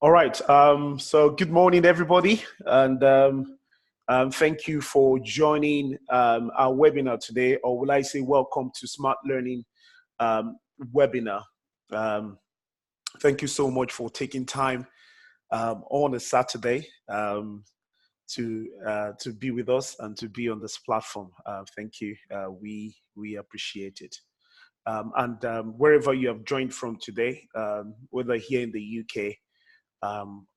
All right. So good morning, everybody, and thank you for joining our webinar today, or will I say welcome to Smart Learning webinar. Thank you so much for taking time on a Saturday to be with us and to be on this platform. Thank you. We appreciate it. Wherever you have joined from today, whether here in the UK,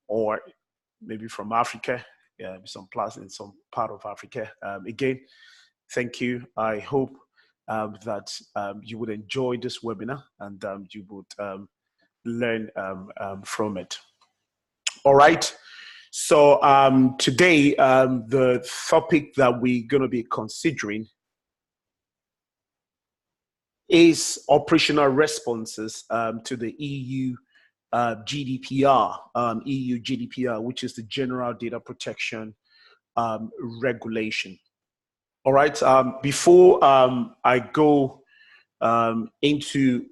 or maybe from Africa, some place in some part of Africa. Again, thank you. I hope that you would enjoy this webinar and you would learn from it. All right. So today, the topic that we're going to be considering is operational responses to the EU GDPR, EU GDPR, which is the General Data Protection Regulation. All right. Before I go into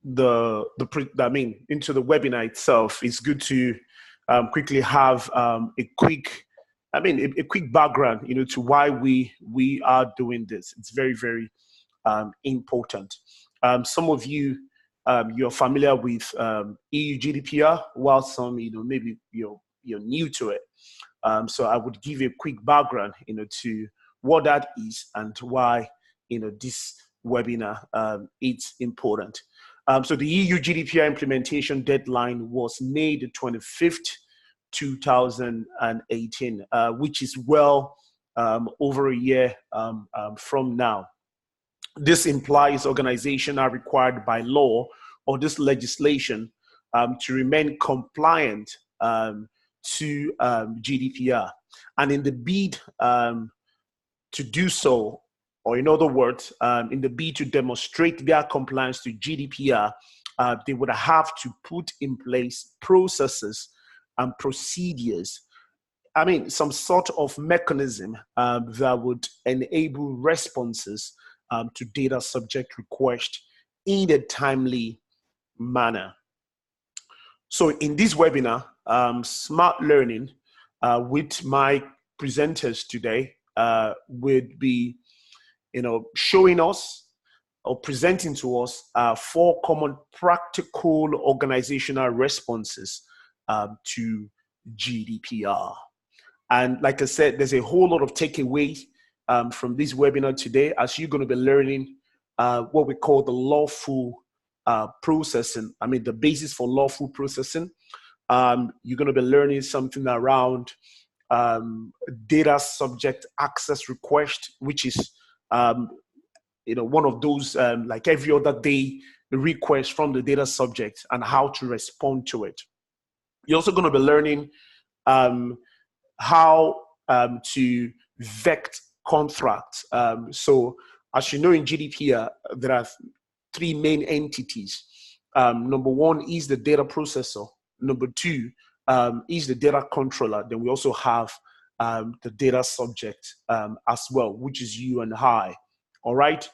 into the webinar itself, it's good to quickly have a quick background, to why we are doing this. It's very, very important. Some of you. You're familiar with EU GDPR, while some, maybe you're new to it. So I would give you a quick background, to what that is and why, this webinar it's important. So the EU GDPR implementation deadline was May the 25th, 2018, which is well over a year from now. This implies organizations are required by law or this legislation to remain compliant to GDPR. And in the bid to do so, or in other words, in the bid to demonstrate their compliance to GDPR, they would have to put in place processes and procedures. Some sort of mechanism that would enable responses to data subject request in a timely manner. So in this webinar, Smart Learning, with my presenters today, would be, showing us or presenting to us 4 common practical organizational responses to GDPR. And like I said, there's a whole lot of takeaways from this webinar today, as you're going to be learning what we call the lawful processing. The basis for lawful processing. You're going to be learning something around data subject access request, which is one of those like every other day request from the data subject and how to respond to it. You're also going to be learning how to vet contracts. So as you know, in GDPR, there are 3 main entities. Number 1 is the data processor. Number 2 is the data controller. Then we also have the data subject as well, which is you and I. All right.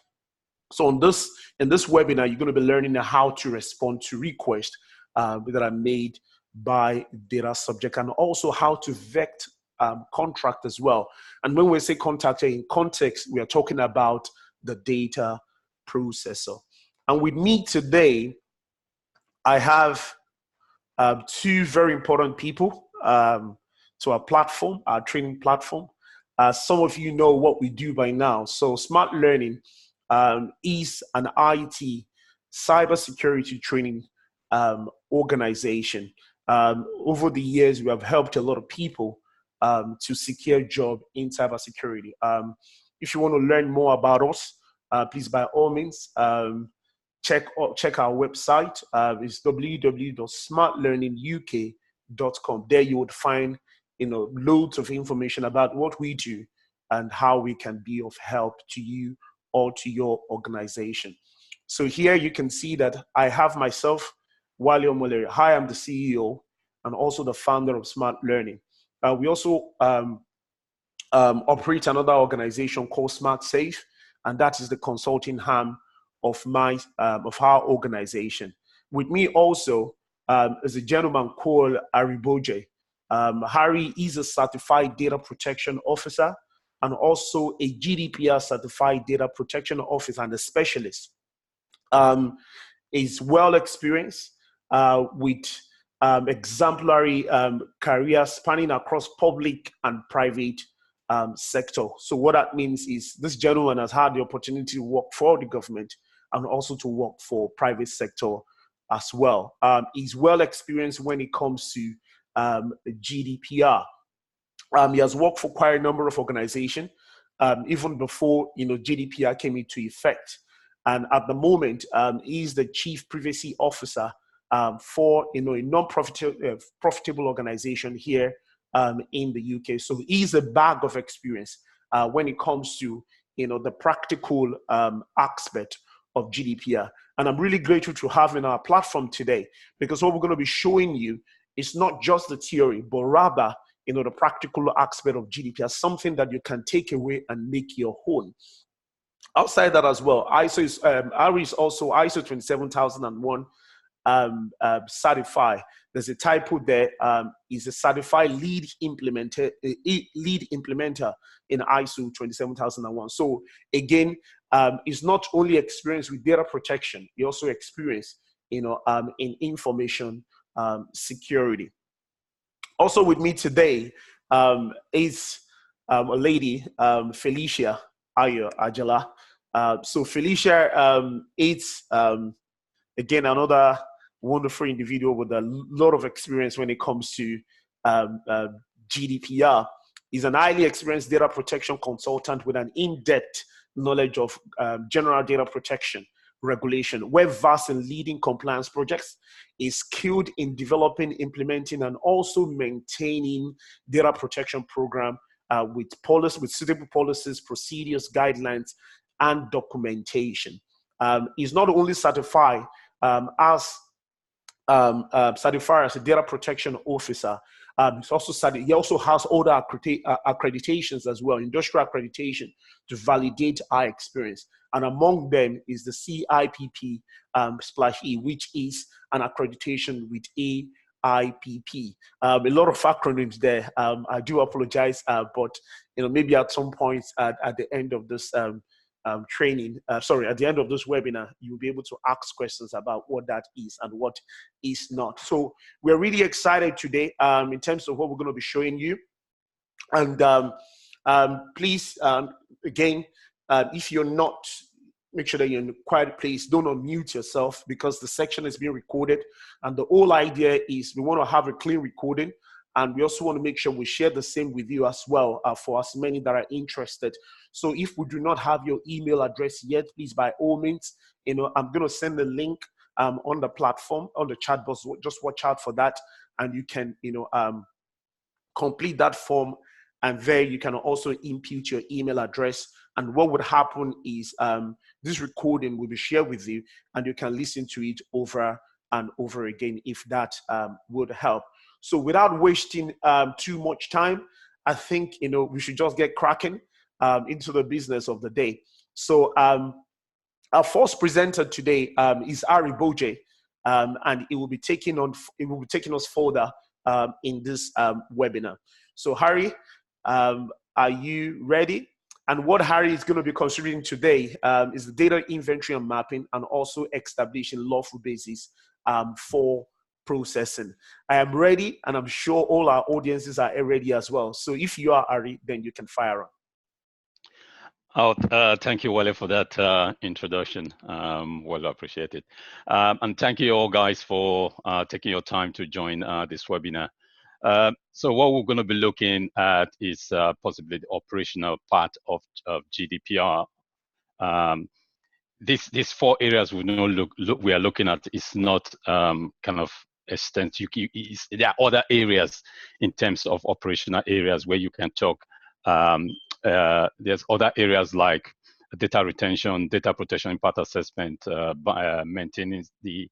So in this webinar, you're going to be learning how to respond to requests that are made by data subject, and also how to vet contract as well. And when we say contract in context, we are talking about the data processor. And with me today, I have 2 very important people to our platform, our training platform. Some of you know what we do by now. So Smart Learning is an IT cybersecurity training organization. Over the years, we have helped a lot of people to secure a job in cybersecurity. If you want to learn more about us, please, by all means, check our website. It's www.smartlearninguk.com. There you would find loads of information about what we do and how we can be of help to you or to your organization. So here you can see that I have myself, Wale Omolere. Hi, I'm the CEO and also the founder of Smart Learning. We also operate another organization called Smart Safe, and that is the consulting arm of our organization. With me also is a gentleman called Boje. Harry is a certified data protection officer and also a GDPR certified data protection officer and a specialist. Is well experienced with exemplary career spanning across public and private sector. So what that means is this gentleman has had the opportunity to work for the government and also to work for private sector as well. He's well experienced when it comes to GDPR. He has worked for quite a number of organizations, even before GDPR came into effect. And at the moment, he's the chief privacy officer for a non-profitable organization here in the UK. So he's a bag of experience when it comes to the practical aspect of GDPR. And I'm really grateful to have in our platform today, because what we're going to be showing you is not just the theory, but rather the practical aspect of GDPR, something that you can take away and make your own. Outside that as well, ISO is also ISO 27001 certified. There's a typo there. Is a certified lead implementer in ISO 27001. So again, is not only experienced with data protection, he also experienced in information security. Also with me today is a lady, Felicia Ayo-ajala. So Felicia is again another wonderful individual with a lot of experience when it comes to GDPR. He's an highly experienced data protection consultant with an in-depth knowledge of general data protection regulation, well-versed in leading compliance projects, is skilled in developing, implementing, and also maintaining data protection program with suitable policies, procedures, guidelines, and documentation. He's not only certified as a data protection officer. He also has other accreditations as well, industrial accreditation to validate our experience. And among them is the CIPP/E, which is an accreditation with AIPP. A lot of acronyms there. I do apologize, but maybe at some point at the end of this training, at the end of this webinar, you'll be able to ask questions about what that is and what is not. So we're really excited today in terms of what we're going to be showing you. And please, again, if you're not, make sure that you're in a quiet place. Don't unmute yourself, because the section is being recorded. And the whole idea is we want to have a clean recording. And we also want to make sure we share the same with you as well for as many that are interested. So if we do not have your email address yet, please, by all means, I'm going to send the link on the platform, on the chat box. Just watch out for that. And you can, complete that form. And there you can also input your email address. And what would happen is this recording will be shared with you, and you can listen to it over and over again if that would help. So without wasting too much time, I think we should just get cracking into the business of the day. So our first presenter today is Boje, and it will be taking us further in this webinar. So Harry, are you ready? And what Harry is going to be contributing today is the data inventory and mapping, and also establishing lawful basis for processing. I am ready, and I'm sure all our audiences are ready as well. So if you are Harry, then you can fire on. Thank you, Wale, for that introduction. Well appreciated. And thank you all guys for taking your time to join this webinar. So what we're going to be looking at is possibly the operational part of GDPR. These four areas we are looking at is not kind of extensive. There are other areas in terms of operational areas where you can talk. There's other areas like data retention, data protection, impact assessment, maintaining the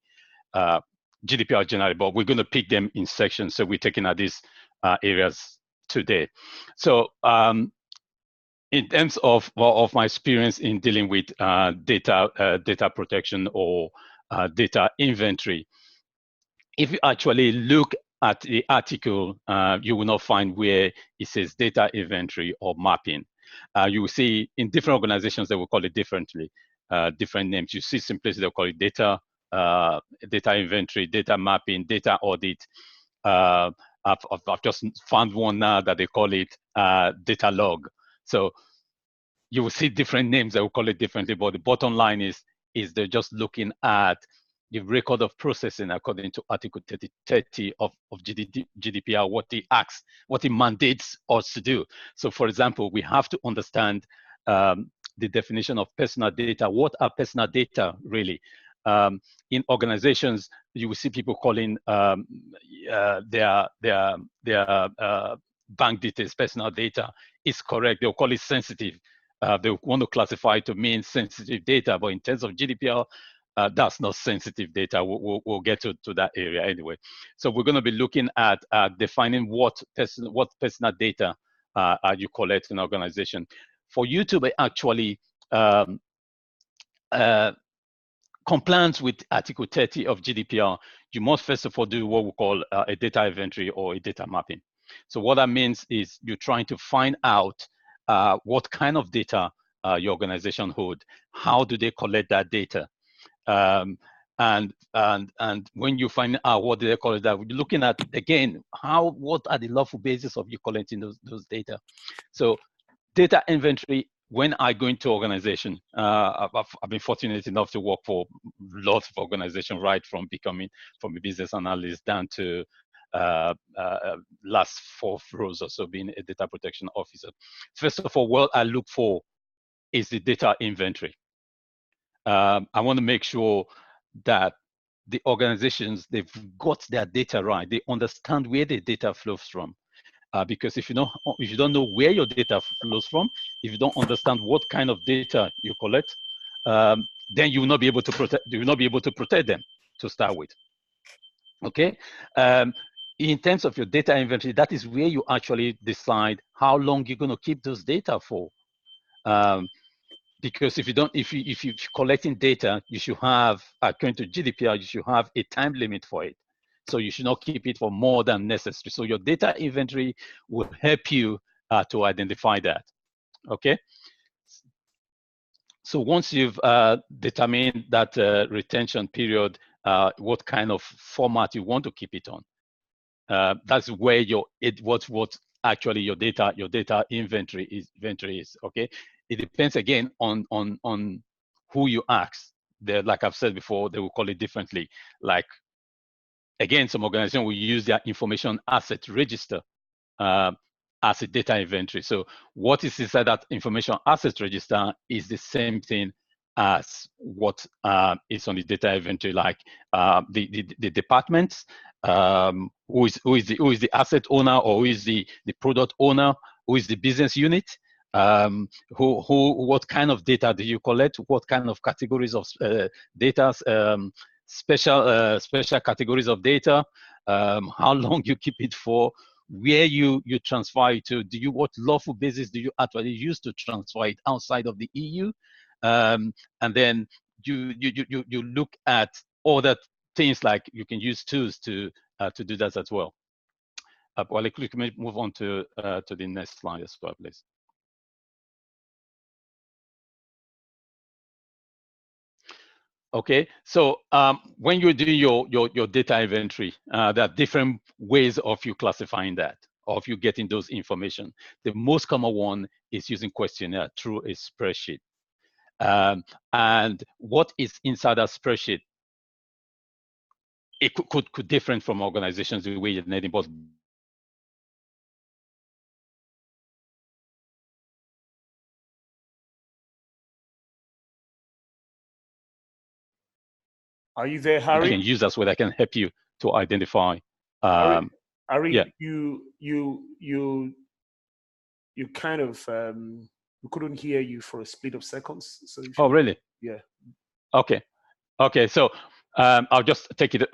GDPR generally, but we're going to pick them in sections. So we're taking at these areas today. So in terms of my experience in dealing with data protection or data inventory, if you actually look at the article, you will not find where it says data inventory or mapping. You will see in different organizations they will call it differently, different names. You see some places they'll call it data, data inventory, data mapping, data audit. I've just found one now that they call it data log. So you will see different names that will call it differently, but the bottom line is they're just looking at the record of processing according to Article 30 of GDPR, what it asks, what it mandates us to do. So for example, we have to understand the definition of personal data. What are personal data really? In organizations, you will see people calling their bank details personal data. Is correct. They'll call it sensitive. They want to classify it to mean sensitive data, but in terms of GDPR, that's not sensitive data. We'll get to that area anyway. So we're going to be looking at defining what personal data you collect in an organization. For you to be actually compliant with Article 30 of GDPR, you must first of all do what we call a data inventory or a data mapping. So what that means is you're trying to find out what kind of data your organization hold. How do they collect that data? And when you find out what do they collect that, you're looking at again what are the lawful basis of you collecting those data. So data inventory. When I go into organization, I've been fortunate enough to work for lots of organizations, right from a business analyst down to last 4 roles or so being a data protection officer. First of all, what I look for is the data inventory. I want to make sure that the organizations, they've got their data right. They understand where the data flows from. Because if you don't know where your data flows from, if you don't understand what kind of data you collect, then you will not be able to protect. You will not be able to protect them to start with. Okay. In terms of your data inventory, that is where you actually decide how long you're going to keep those data for. Because if you're collecting data, you should have, according to GDPR, you should have a time limit for it. So you should not keep it for more than necessary. So your data inventory will help you to identify that. Okay. So once you've determined that retention period, what kind of format you want to keep it on, that's where what actually your data inventory is. Okay. It depends again on who you ask. Like I've said before, they will call it differently. Like again, some organizations will use their information asset register as a data inventory. So what is inside that information asset register is the same thing as what is on the data inventory, like the departments, who is the asset owner, or who is the product owner, who is the business unit, what kind of data do you collect, what kind of categories of data, special categories of data, how long you keep it for, where you transfer it to, what lawful basis do you actually use to transfer it outside of the EU, and then you look at other things like you can use tools to do that as well. Well, we can move on to the next slide as well, please. Okay, so when you're doing your data inventory, there are different ways of you classifying that, of you getting those information. The most common one is using questionnaire through a spreadsheet. And what is inside that spreadsheet, it could different from organizations the way you're netting, but Are you there, Harry? you can use that so that can help you to identify. Harry, yeah. you kind of we couldn't hear you for a split of seconds. So really? Yeah. Okay. So I'll just take it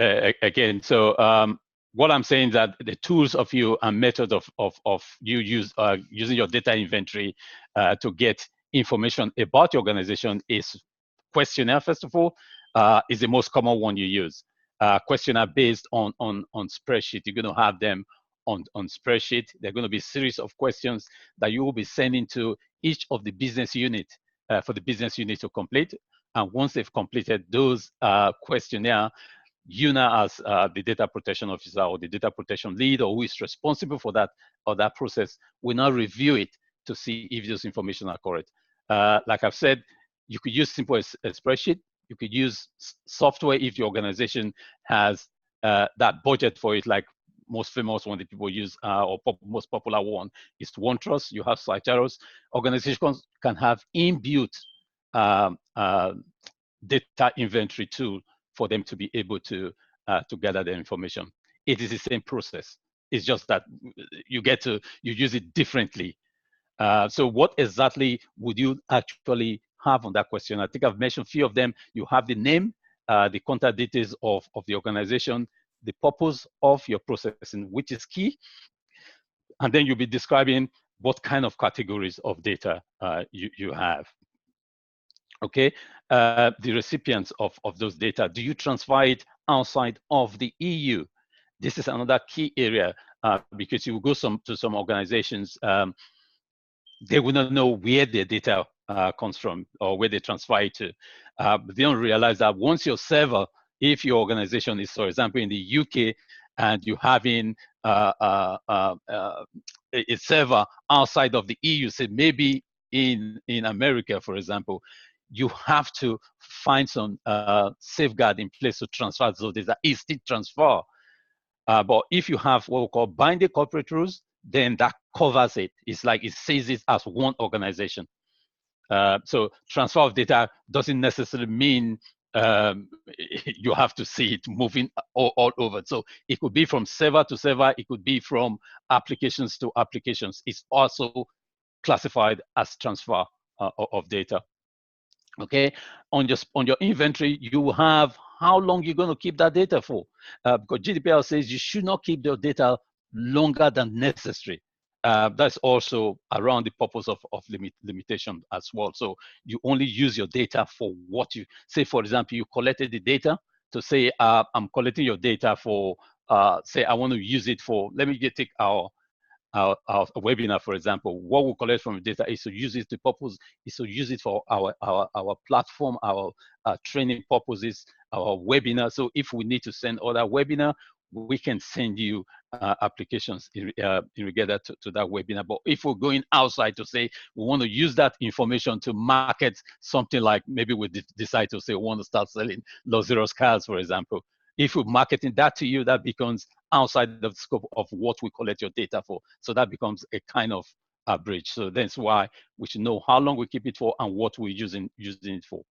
again. So what I'm saying is that the tools of you and methods of you using your data inventory to get information about your organization is questionnaire. First of all, is the most common one you use. questionnaire based on spreadsheet. You're going to have them on spreadsheet. There are going to be a series of questions that you will be sending to each of the business unit for the business unit to complete. And once they've completed those questionnaire, you now as the data protection officer or the data protection lead, or who is responsible for that or that process, will now review it to see if those information are correct. Like I've said, you could use simple a spreadsheet. You could use software if your organization has that budget for it, like most famous one that people use or most popular one is OneTrust. You have Cyteros. Organizations can have inbuilt data inventory tool for them to be able to gather the information. It is the same process. It's just that you use it differently. So what exactly would you actually have on that question? I think I've mentioned a few of them. You have the name, the contact details of the organization, the purpose of your processing, which is key. And then you'll be describing what kind of categories of data you have. Okay, the recipients of those data, do you transfer it outside of the EU? This is another key area because you will go to some organizations, they will not know where their data comes from or where they transfer it to. But they don't realize that once your server, if your organization is, for example, in the UK, and you're having a server outside of the EU, say maybe in America, for example, you have to find some safeguard in place to transfer those data. It's still transfer. But if you have what we call binding corporate rules, then that covers it. It's like it says it as one organization. So transfer of data doesn't necessarily mean you have to see it moving all over. So it could be from server to server. It could be from applications to applications. It's also classified as transfer of data. Okay, on your inventory, you have how long you're going to keep that data for, because GDPR says you should not keep your data longer than necessary. That's also around the purpose of limitation as well. So you only use your data for what you say. For example, you collected the data to say, I'm collecting your data for, say, I want to use it for, let me take our webinar, for example. What we collect from the data is to use it, the purpose is to use it for our platform, our training purposes, our webinar. So if we need to send other webinar, we can send you applications in regard to that webinar. But if we're going outside to say we want to use that information to market something, like maybe we decide to say we want to start selling luxurious cars, for example. If we're marketing that to you, that becomes outside the scope of what we collect your data for. So that becomes a kind of a breach. So that's why we should know how long we keep it for and what we're using it for.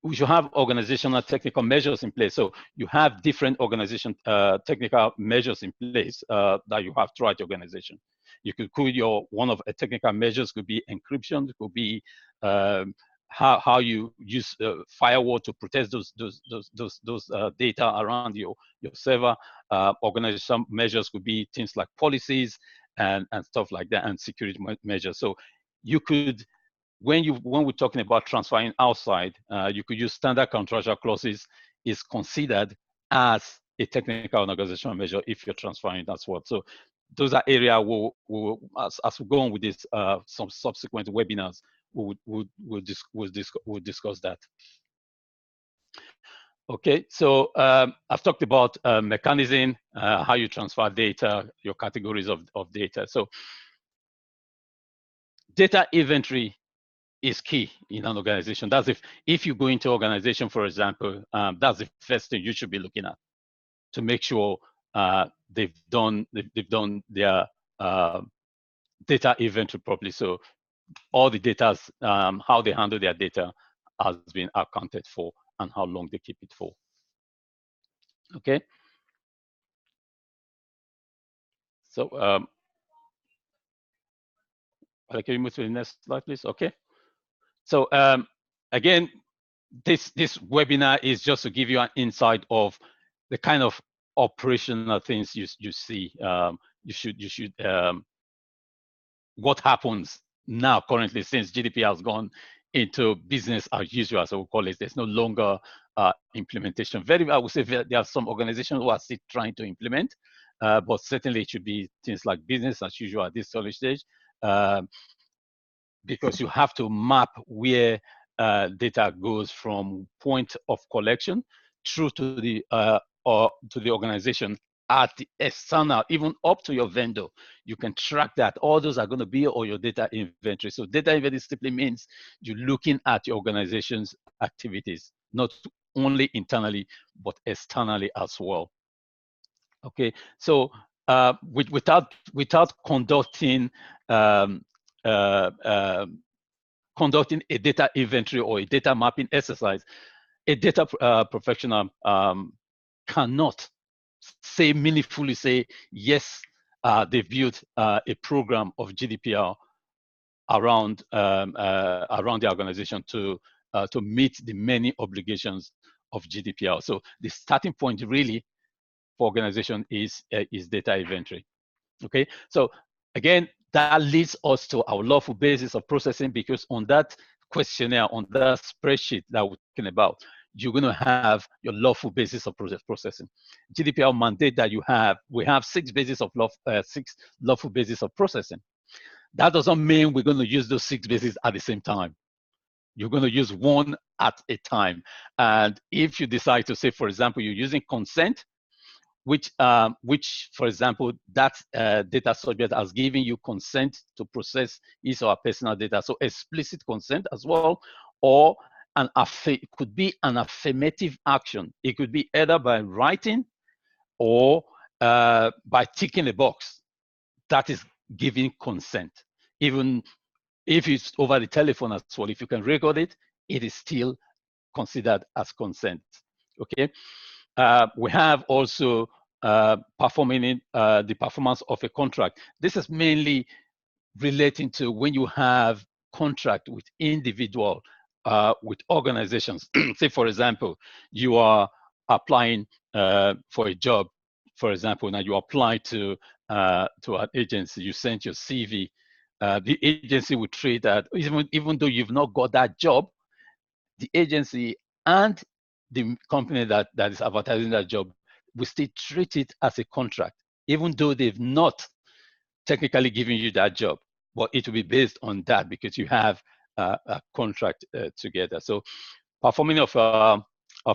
We should have organizational technical measures in place. So you have different organization technical measures in place that you have throughout your organization. You could one of the technical measures could be encryption, it could be how you use firewall to protect those data around your server. Organizational measures could be things like policies and stuff like that, and security measures. So you could, when we're talking about transferring outside, you could use standard contractual clauses is considered as a technical and organizational measure if you're transferring as well. So those are areas as we go on with this some subsequent webinars, we'll discuss that. Okay, so I've talked about mechanism, how you transfer data, your categories of data. So data inventory is key in an organization. That's if you go into organization, for example, that's the first thing you should be looking at to make sure they've done their data inventory properly. So all the data, how they handle their data has been accounted for and how long they keep it for. Okay. So can you move to the next slide, please? Okay. So again, this webinar is just to give you an insight of the kind of operational things you see. You should what happens now currently since GDPR has gone into business as usual, as we call it. There's no longer implementation. I would say there are some organizations who are still trying to implement, but certainly it should be things like business as usual at this early stage, because you have to map where data goes from point of collection through to the organization at the external, even up to your vendor. You can track that. All those are going to be all your data inventory. So data inventory simply means you're looking at your organization's activities, not only internally, but externally as well. Okay, so without conducting conducting a data inventory or a data mapping exercise, a data professional cannot meaningfully say, yes, they've built a program of GDPR around the organization to meet the many obligations of GDPR. So the starting point really for organization is data inventory. Okay, so again, that leads us to our lawful basis of processing, because on that questionnaire, on that spreadsheet that we're talking about, you're going to have your lawful basis of processing. GDPR mandate that we have 6 lawful basis of processing. That doesn't mean we're going to use those 6 bases at the same time. You're going to use one at a time. And if you decide to say, for example, you're using consent, which for example, that data subject has given you consent to process his or her personal data. So explicit consent as well, or it could be an affirmative action. It could be either by writing or by ticking a box. That is giving consent. Even if it's over the telephone as well, if you can record it, it is still considered as consent. Okay. We have also performing the performance of a contract. This is mainly relating to when you have contract with individual, with organizations. Say, for example, you are applying for a job, for example. Now you apply to an agency, you send your CV. The agency will treat that, even though you've not got that job, the agency and the company that is advertising that job will still treat it as a contract, even though they've not technically given you that job. But it will be based on that because you have a contract together. So performing of a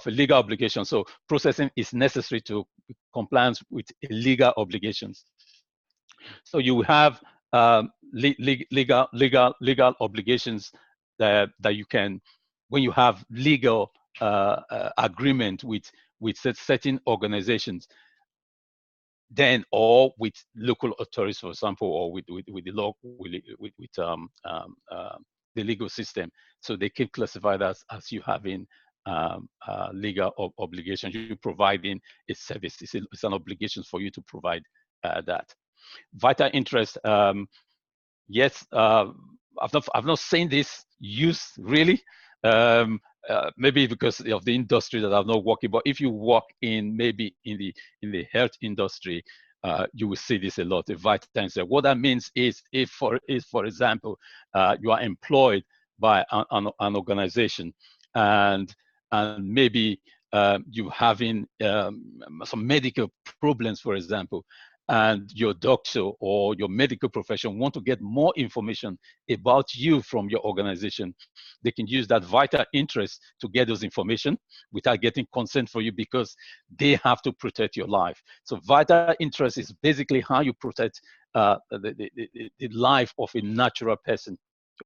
legal obligation. So processing is necessary to compliance with legal obligations. So you have legal obligations that you can, when you have legal agreement with certain organizations, then, or with local authorities, for example, or with the law, with the legal system, so they can classify that as you having legal obligations. You're providing a service. It's an obligation for you to provide that. Vital interest. Yes, I've not seen this used really. Maybe because of the industry that I'm not working, but if you work in maybe in the health industry, you will see this a lot. A vital interest. What that means is, if for example, you are employed by an organization, and maybe you having some medical problems, for example, and your doctor or your medical profession want to get more information about you from your organization, they can use that vital interest to get those information without getting consent for you, because they have to protect your life. So vital interest is basically how you protect the life of a natural person.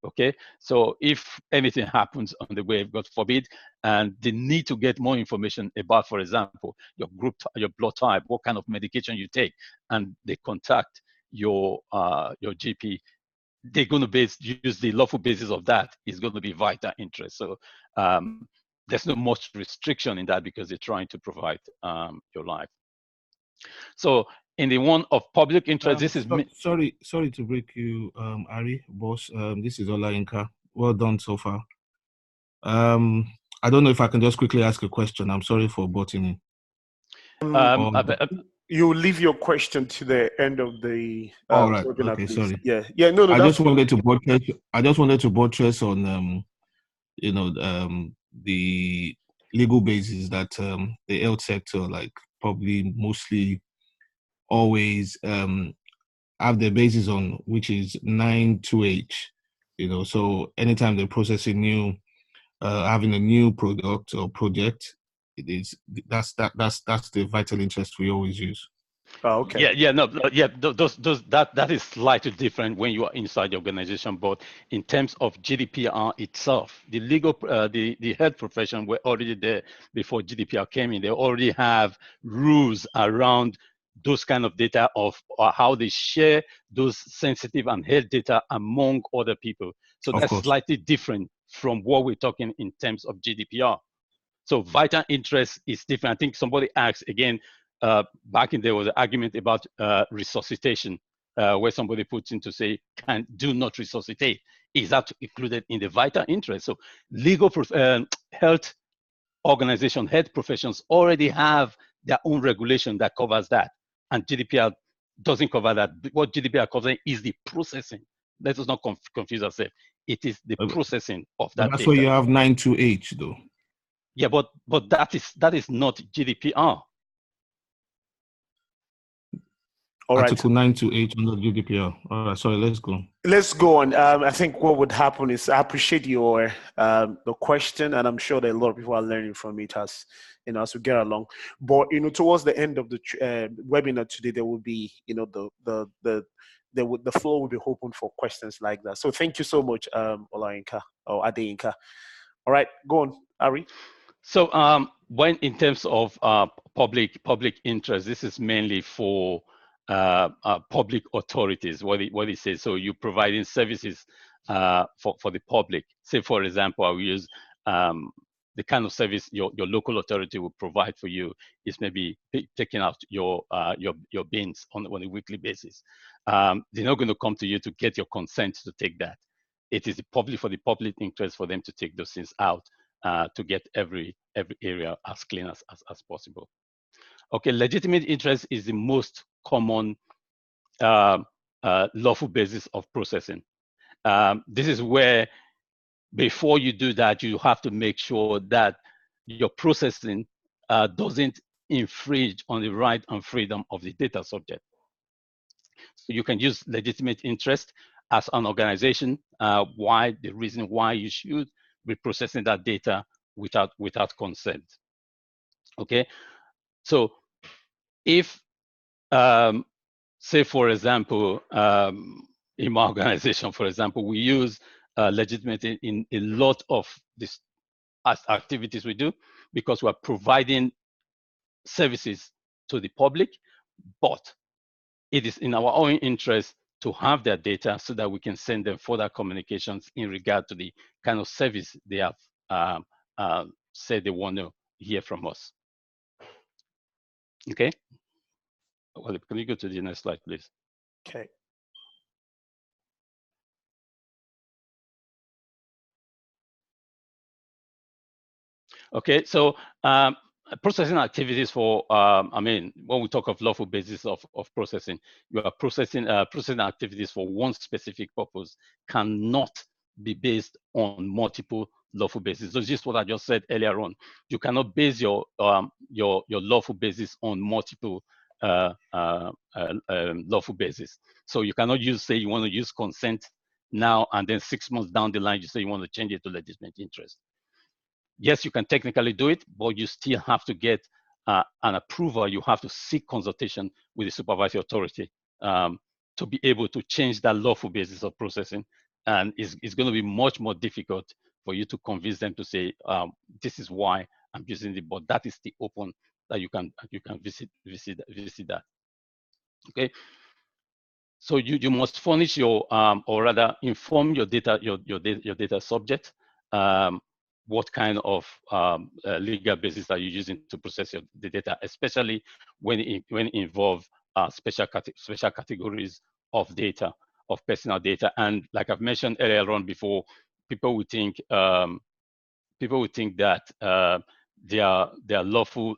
Okay, so if anything happens on the way, God forbid, and they need to get more information about, for example, your group, your blood type, what kind of medication you take, and they contact your GP, they're going to use the lawful basis of that is going to be vital interest. So there's no much restriction in that, because they're trying to provide your life. So in the one of public interest, this is sorry to break you, Ari, boss. This is Olayinka. Well done so far. I don't know if I can just quickly ask a question. I'm sorry for butting in. You leave your question to the end of the all right. Okay, sorry. Yeah. No. I just wanted to buttress on the legal basis that the health sector, like probably mostly always have their basis on, which is 928. So anytime they're processing new, having a new product or project, that's the vital interest we always use. Oh, okay. That is slightly different when you are inside the organization. But in terms of GDPR itself, the legal, the health profession were already there before GDPR came in. They already have rules around those kind of data of how they share those sensitive and health data among other people. So that's slightly different from what we're talking in terms of GDPR. So vital interest is different. I think somebody asked again, back in there was an argument about resuscitation, where somebody puts in to say, do not resuscitate. Is that included in the vital interest? So legal health organization, health professions already have their own regulation that covers that. And GDPR doesn't cover that. What GDPR covers is the processing. Let us not confuse ourselves. It is the processing of that That's data. why you have 928 though. Yeah, but that is not GDPR. All right. Article 928 under GDPR. All right, sorry, let's go. Let's go on. I think what would happen is I appreciate your the question, and I'm sure that a lot of people are learning from it as as we get along. But towards the end of the webinar today, there will be the floor will be open for questions like that. So thank you so much, Olayinka or Adeyinka. All right, go on, Ari. So when in terms of public interest, this is mainly for public authorities, what it says. So you're providing services for the public. Say, for example, I will use the kind of service your local authority will provide for you is maybe taking out your bins on a weekly basis. They're not going to come to you to get your consent to take that. It is for the public interest for them to take those things out to get every area as clean as possible. Okay, legitimate interest is the most common lawful basis of processing. This is where, before you do that, you have to make sure that your processing doesn't infringe on the right and freedom of the data subject. So you can use legitimate interest as an organization. The reason why you should be processing that data without consent. Okay, so if say, for example, in my organization, for example, we use legitimate in a lot of these activities we do because we're providing services to the public, but it is in our own interest to have their data so that we can send them further communications in regard to the kind of service they have said they want to hear from us. Okay. Well, can you go to the next slide, please? Okay. Okay, so processing activities for, when we talk of lawful basis of processing, you are processing activities for one specific purpose cannot be based on multiple lawful bases. So just what I just said earlier on. You cannot base your lawful basis on multiple lawful basis. So you cannot say you want to use consent now and then 6 months down the line you say you want to change it to legitimate interest. Yes, you can technically do it, but you still have to get an approval. You have to seek consultation with the supervisory authority to be able to change that lawful basis of processing. And it's going to be much more difficult for you to convince them to say, this is why I'm using it, but that is the open that you can visit that. Okay. So you must furnish your or rather inform your data subject what kind of legal basis are you using to process the data, especially when it involve special categories of data, of personal data. And like I've mentioned earlier on before, people would think that their lawful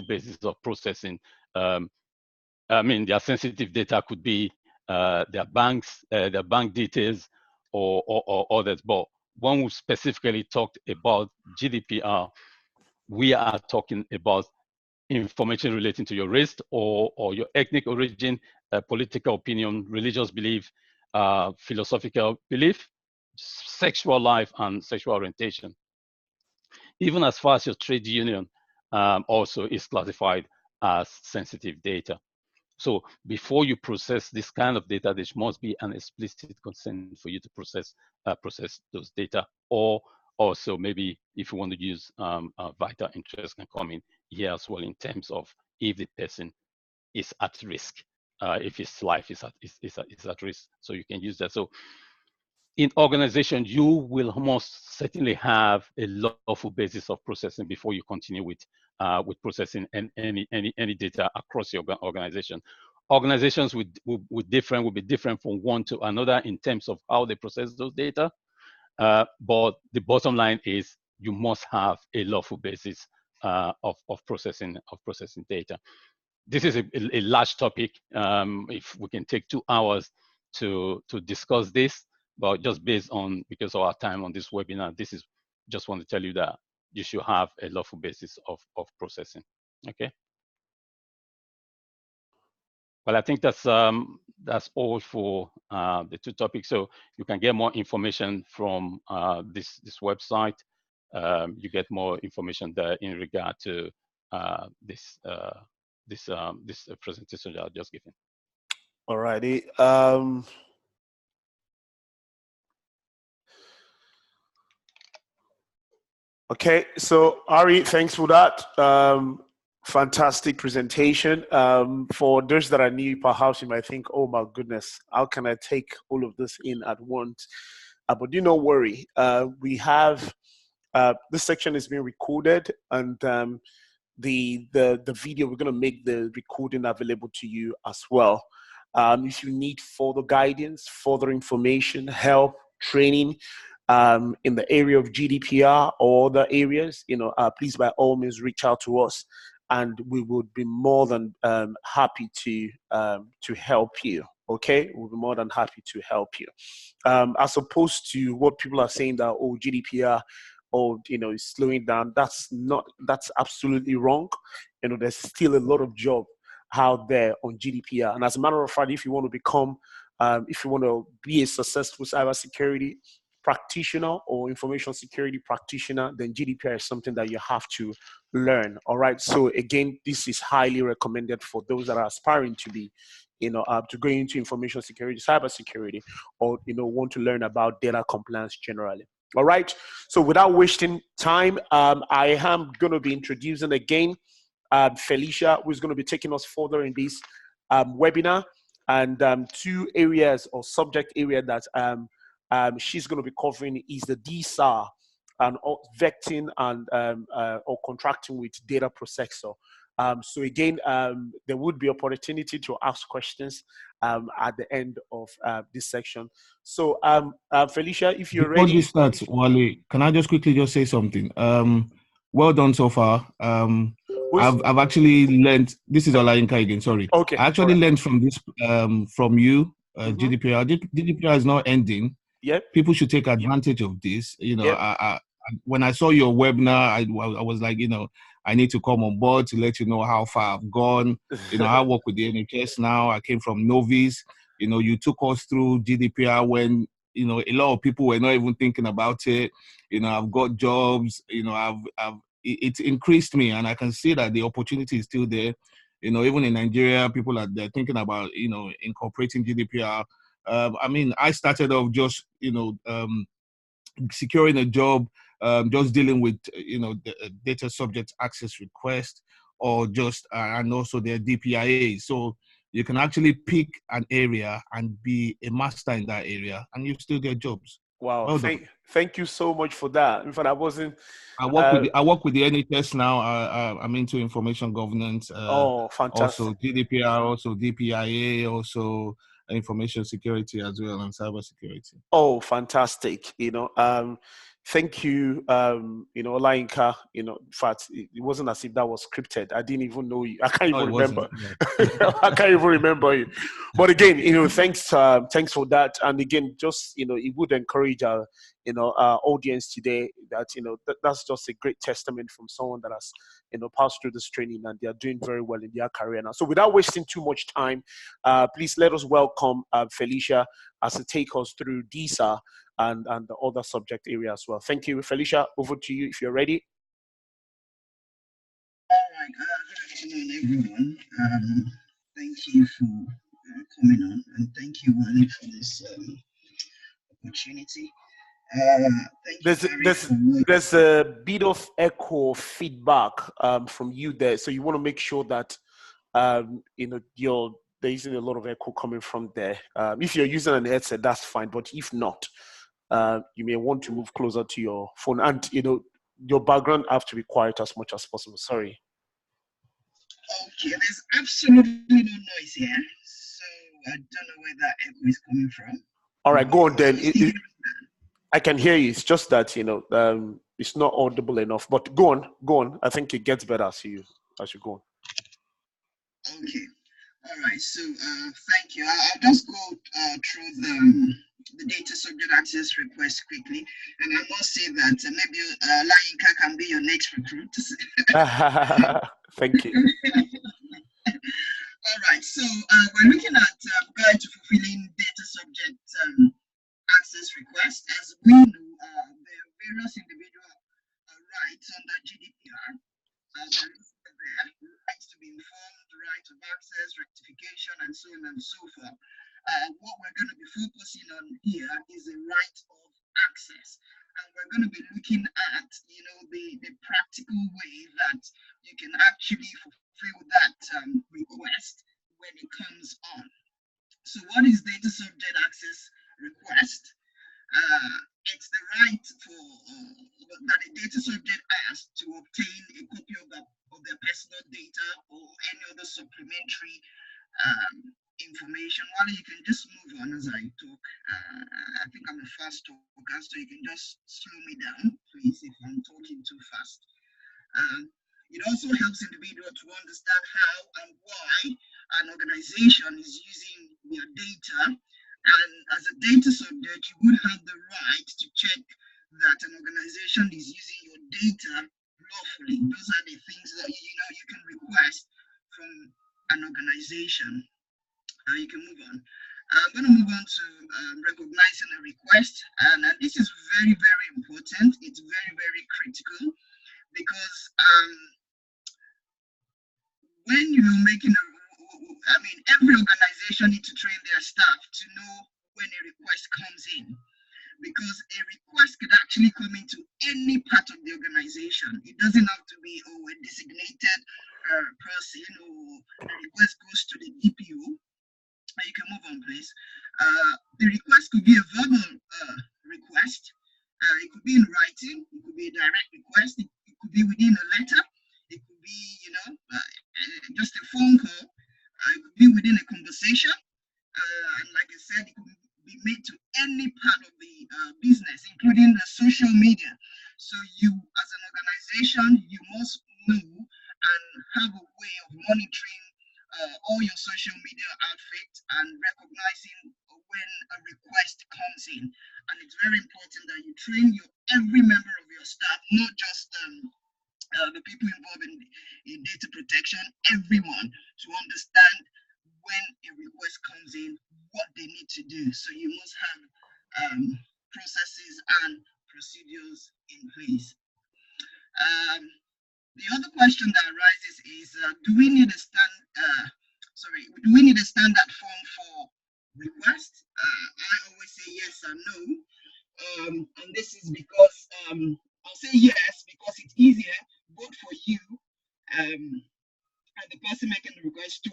basis of processing. Their sensitive data could be their bank details or others. But when we specifically talked about GDPR, we are talking about information relating to your race or your ethnic origin, political opinion, religious belief, philosophical belief, sexual life, and sexual orientation. Even as far as your trade union also is classified as sensitive data. So before you process this kind of data, there must be an explicit consent for you to process those data. Or also maybe if you want to use vital interest can come in here as well in terms of if the person is at risk, if his life is at risk. So you can use that. So in organization, you will most certainly have a lawful basis of processing before you continue with processing any data across your organization. Organizations will be different from one to another in terms of how they process those data. But the bottom line is you must have a lawful basis of processing data. This is a large topic. If we can take 2 hours to discuss this, but just based on, because of our time on this webinar, this is just want to tell you that you should have a lawful basis of processing. Okay. Well, I think that's all for the 2 topics. So you can get more information from this website. You get more information there in regard to this presentation that I've just given. All righty. Okay, so Ari, thanks for that. Fantastic presentation. For those that are new, perhaps you might think, oh my goodness, how can I take all of this in at once? But do not worry. We have, this section is being recorded, and the video, we're going to make the recording available to you as well. If you need further guidance, further information, help, training, in the area of GDPR or other areas, please by all means reach out to us, and we would be more than happy to help you. Okay, we'll be more than happy to help you. As opposed to what people are saying that, oh, GDPR, is slowing down. That's absolutely wrong. There's still a lot of job out there on GDPR. And as a matter of fact, if you want to become, if you want to be a successful cybersecurity practitioner or information security practitioner, then GDPR is something that you have to learn. All right. So again, this is highly recommended for those that are aspiring to be, to go into information security, cybersecurity, or want to learn about data compliance generally. All right. So without wasting time, I am going to be introducing again Felicia, who is going to be taking us further in this webinar, and 2 areas or subject area that she's going to be covering is the DSAR and vecting and or contracting with data processor. So again, there would be opportunity to ask questions at the end of this section. So Felicia, if you're ready. Before you start, Wale, can I just quickly just say something? Well done so far. I've actually learned, this is Olayinka again, sorry. Okay. I actually learned from this, from you, GDPR. GDPR is not ending. Yep. People should take advantage of this. Yep. When I saw your webinar, I was like, I need to come on board to let you know how far I've gone. I work with the NHS now. I came from novice. You took us through GDPR when, a lot of people were not even thinking about it. I've got jobs. It's increased me, and I can see that the opportunity is still there. Even in Nigeria, people they're thinking about, incorporating GDPR. I started off just, securing a job, just dealing with, the data subject access request, or just, and also their DPIA. So you can actually pick an area and be a master in that area, and you still get jobs. Wow. Well thank you so much for that. In fact, I work with the NHS now. I'm into information governance. Oh, fantastic. Also GDPR, also DPIA, also information security as well, and cyber security. Oh, fantastic. Thank you, Olainka. In fact, it wasn't as if that was scripted. I didn't even know you. I can't No, even it wasn't. remember. No. I can't even remember you. But again, thanks for that. And again, just it would encourage our audience today that that's just a great testament from someone that has passed through this training and they are doing very well in their career now. So without wasting too much time, please let us welcome Felicia as to take us through DSAR and the other subject area as well. Thank you, Felicia. Over to you if you're ready. All right. Good afternoon, everyone. Thank you for coming on, and thank you, Wale, for this opportunity. There's a bit of echo feedback from you there, so you want to make sure that there isn't a lot of echo coming from there. If you're using an headset, that's fine, but if not, you may want to move closer to your phone, and your background have to be quiet as much as possible. Sorry. Okay, there's absolutely no noise here, so I don't know where that echo is coming from. All right, go on then. I can hear you. It's just that it's not audible enough. But go on. I think it gets better as you go on. Okay. All right. So thank you. I'll just go through the data subject access request quickly, and I must say that maybe Layinka can be your next recruit. Thank you. All right. So we're looking at guide to fulfilling data subject access request. As we know, there are various individual rights under GDPR. There is the rights to be informed, the right of access, rectification, and so on and so forth. What we're going to be focusing on here is the right of access. And we're going to be looking at, the practical way that you can actually fulfill that request when it comes on. So what is data subject access request? It's the right that a data subject has to obtain a copy of their personal data or any other supplementary information. While you can just move on as I talk. I think I'm a fast talker, so you can just slow me down, please, if I'm talking too fast. It also helps individuals to understand how and why an organization is using their data. And as a data subject, you would have the right to check that an organization is using your data lawfully. Those are the things that you can request from an organization. You can move on. I'm going to move on to recognizing a request, and this is very, very important. It's very, very critical because when you're making every organization needs to train their staff to know when a request comes in, because a request could actually come into any part of the organization. It doesn't have to be a designated person, or the request goes to the DPO. You can move on, please. The request could be a verbal request. It could be in writing. It could be a direct request. It could be within a letter. It could be, just a phone call. It could be within a conversation. And like I said, it could be made to any part of the business, including the social media. So you, as an organization, you must know and have a way of monitoring all your social media outfits and recognizing when a request comes in. And it's very important that you train every member of your staff, not just the people involved in data protection, everyone, to understand when a request comes in, what they need to do. So you must have processes and procedures in place. The other question that arises is, do we need a standard form for request? I always say yes and no. And this is because I'll say yes because it's easier both for you and the person making the request to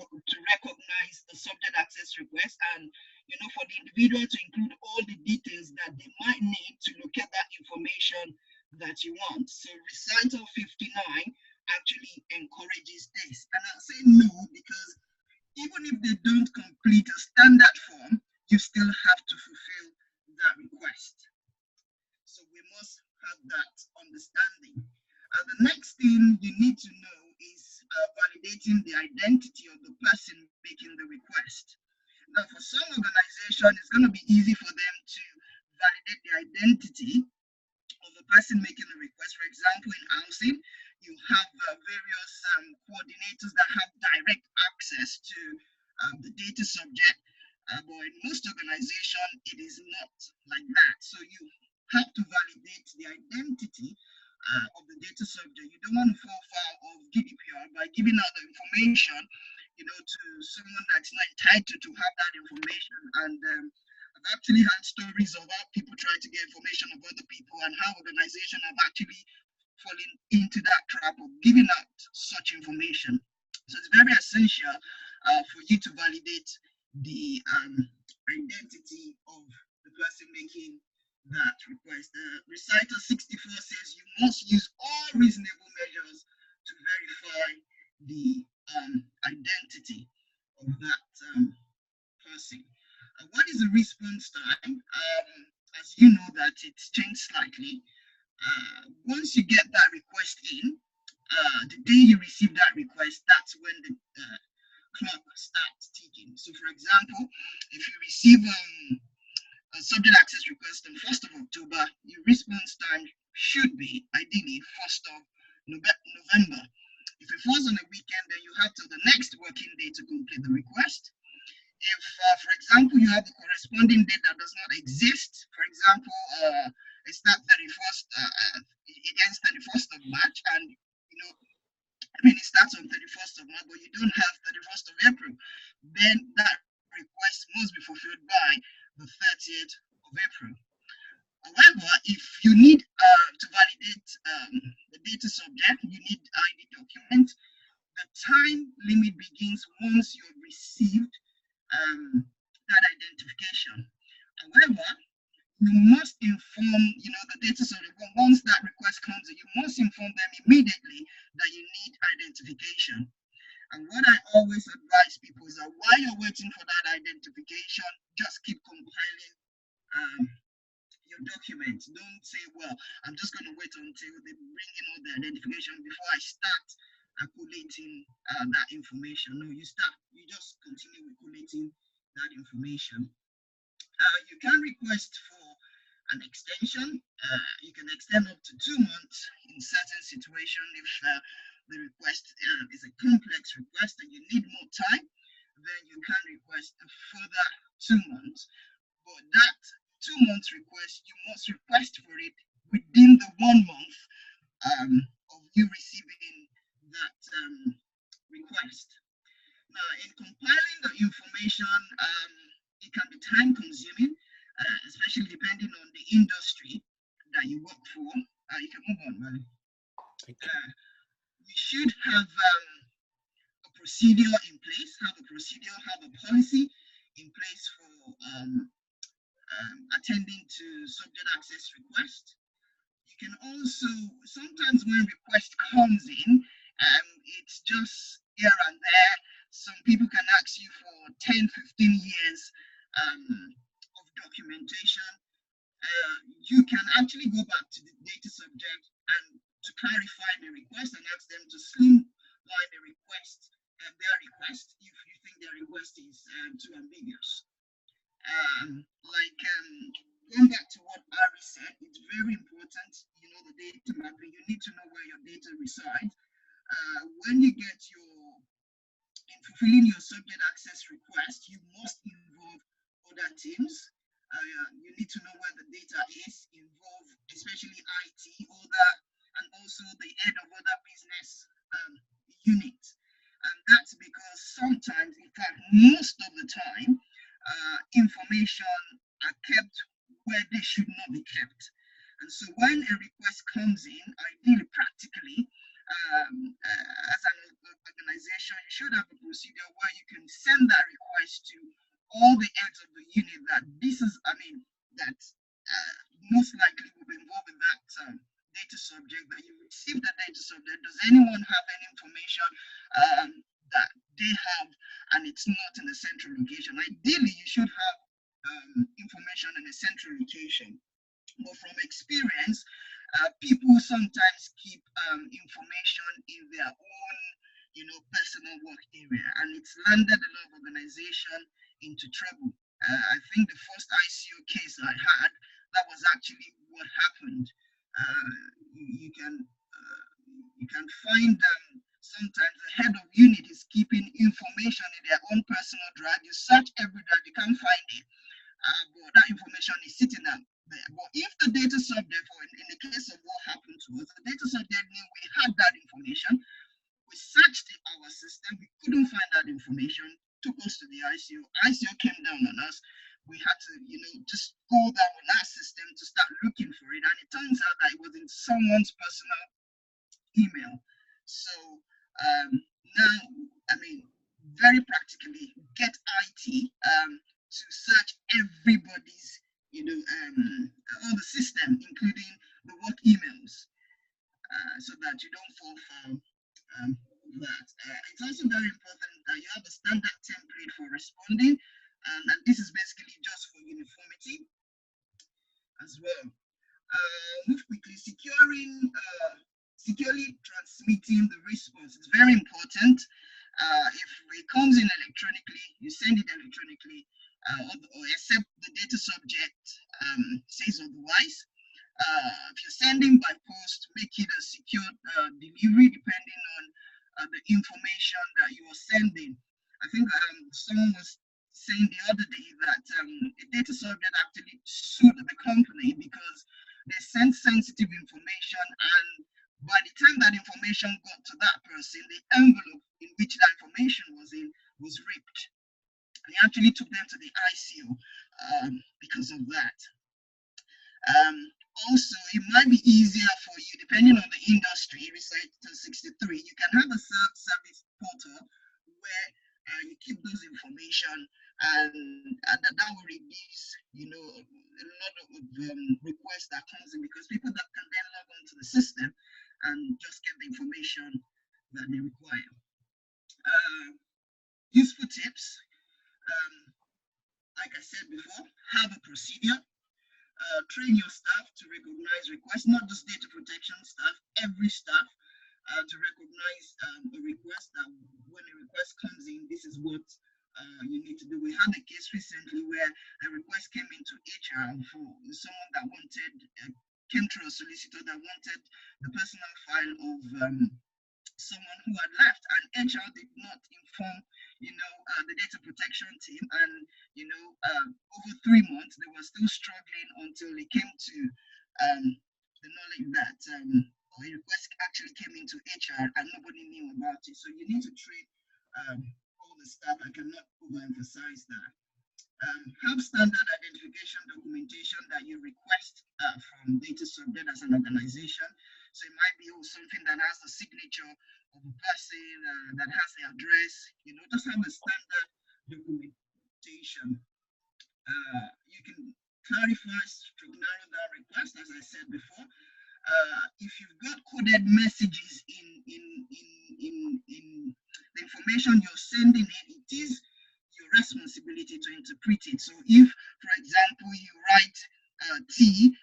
recognize the subject access request, and for the individual to include all the details that they might need to look at that information that you want. So recital 59 actually encourages this. And I'll say no because even if they don't complete a standard form, you still have to fulfill that request. So we must have that understanding. The next thing you need to know is validating the identity of the person making the request. Now, for some organization, it's going to be easy for them to validate the identity of the person making the request. For example, in housing, you have various coordinators that have direct access to the data subject, but in most organizations, it is not like that. So you have to validate the identity of the data subject. You don't want to fall foul of GDPR by giving out the information, to someone that's not entitled to have that information. And I've actually had stories of how people try to get information of other people and how organizations have actually fallen into that trap of giving out such information. So it's very essential for you to validate the identity of the person making that request. Recital 64 says you must use all reasonable measures to verify the identity of that person. What is the response time? As you know that it's changed slightly. Once you get that request in, the day you receive that request, that's when the clock starts ticking. So for example, if you receive a subject access request on 1st of October, your response time should be ideally 1st of November. If it falls on a weekend, then you have till the next working day to complete the request. If, for example, you have a corresponding date that does not exist, for example, it's not 31st, it ends 31st of March, and it starts on 31st of March, but you don't have 31st of April, then that request must be fulfilled by the 30th of April. However, if you need to validate the data subject, you need ID document. The time limit begins once you've received that identification. However, you must inform, the data subject. Once that request comes in, you must inform them immediately that you need identification. And what I always advise people is that while you're waiting for that identification, just keep compiling your documents. Don't say, well, I'm just going to wait until they bring in all the identification before I start collating that information. No, you just continue with collating that information. You can request for an extension. You can extend up to 2 months in certain situations. If the request is a complex request and you need more time, then you can request a further 2 months. But that 2 months request, you must request for it within the 1 month of you receiving that request. Now, in compiling the information, it can be time consuming, especially depending on the industry that you work for. You can move on, man. You should have a procedure in place, have a policy in place for attending to subject access requests. You can also, sometimes when request comes in, it's just here and there. Some people can ask you for 10, 15 years of documentation. You can actually go back to the data subject and to clarify the request and ask them to streamline the request, their request, if you think their request is too ambiguous. Going back to what Ari said, it's very important, the data mapping. You need to know where your data resides. When you get in fulfilling your subject access request, you must involve other teams. You need to know where the data is, involve especially IT, and also the head of other business units. And that's because sometimes, in fact, most of the time, information are kept where they should not be kept. And so when a request comes in, ideally, practically, as an organization, you should have a procedure where you can send that request to all the heads of the unit that that most likely will be involved in that data subject, that you receive the data subject. Does anyone have any information that they have and it's not in a central location? Ideally, you should have information in a central location. But from experience, People sometimes keep information in their own, personal work area, and it's landed a lot of organization into trouble. I think the first ICO case I had, that was actually what happened. You can find sometimes the head of unit is keeping information in their own personal drive. You search every drive, you can't find it, but that information is sitting there. But if the data subject, or in the case of what happened to us, the data subject knew we had that information, we searched our system, we couldn't find that information, took us to the ICO. ICO came down on us. We had to, just go down on our system to start looking for it. And it turns out that it was in someone's personal email. So now, very practically, get IT to search everybody's, all the system, including the work emails, so that you don't fall for that. It's also very important that you have a standard template for responding, and this is basically just for uniformity as well. Move quickly. Securely transmitting the response is very important. If it comes in electronically, you send it electronically, or except the data subject says otherwise. If you're sending by post, make it a secure delivery depending on the information that you are sending. I think someone was saying the other day that a data subject actually sued the company because they sent sensitive information, and by the time that information got to that person, the envelope in which that information was in was ripped. And it actually took them to the ICO because of that. Also, it might be easier for you, depending on the industry, Recital 63, you can have a self-service portal where you keep those information, and that will reduce, a lot of requests that comes in, because people that can then log on to the system and just get the information that they require. Useful tips, like I said before, have a procedure. Train your staff to recognize requests, not just data protection staff, every staff to recognize a request, that when a request comes in, this is what you need to do. We had a case recently where a request came into HR for someone that came through a solicitor that wanted the personal file of someone who had left, and HR did not inform the data protection team, and over 3 months they were still struggling until they came to the knowledge that a request actually came into HR and nobody knew about it. So you need to train all the staff. I cannot overemphasize that. Have standard identification documentation that you request from data subject as an organization. So it might be something that has the signature of a person, that has the address, just have a standard documentation. You can clarify, narrow down requests, as I said before. If you've got coded messages in the information you're sending it is your responsibility to interpret it. So if, for example, you write T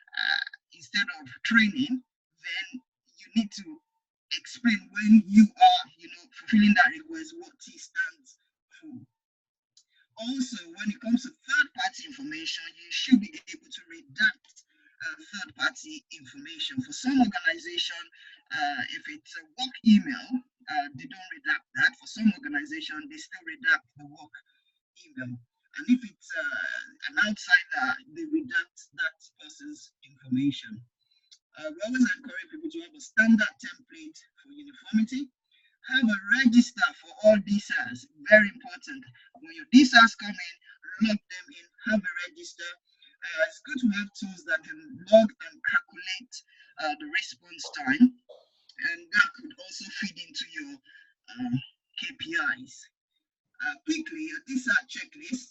instead of training, then you need to explain when you are, fulfilling that request, what T stands for. Also, when it comes to third-party information, you should be able to redact third-party information. For some organization, if it's a work email, they don't redact that. For some organization, they still redact the work email. And if it's an outsider, they redact that person's information. We always encourage people to have a standard template for uniformity. Have a register for all DSARs, very important. When your DSARs come in, log them in, have a register. It's good to have tools that can log and calculate the response time, and that could also feed into your KPIs. Quickly, a DSAR checklist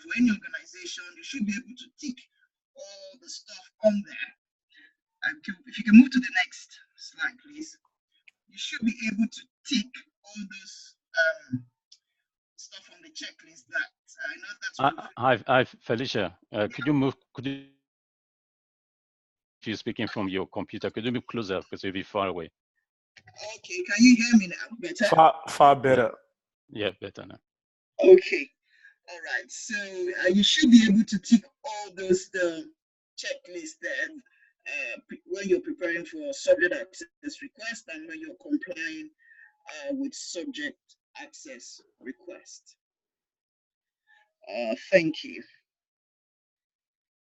for any organization, you should be able to tick all the stuff on there. If you can move to the next slide, please. You should be able to tick all those stuff on the checklist that I know that's. Hi, Felicia. Could you move? if you're speaking from your computer, could you be closer because you'll be far away? Okay, can you hear me now? Better? Far better. Yeah, better now. Okay. All right. So you should be able to tick all those checklists there when you're preparing for subject access request and when you're complying with subject access request. Thank you.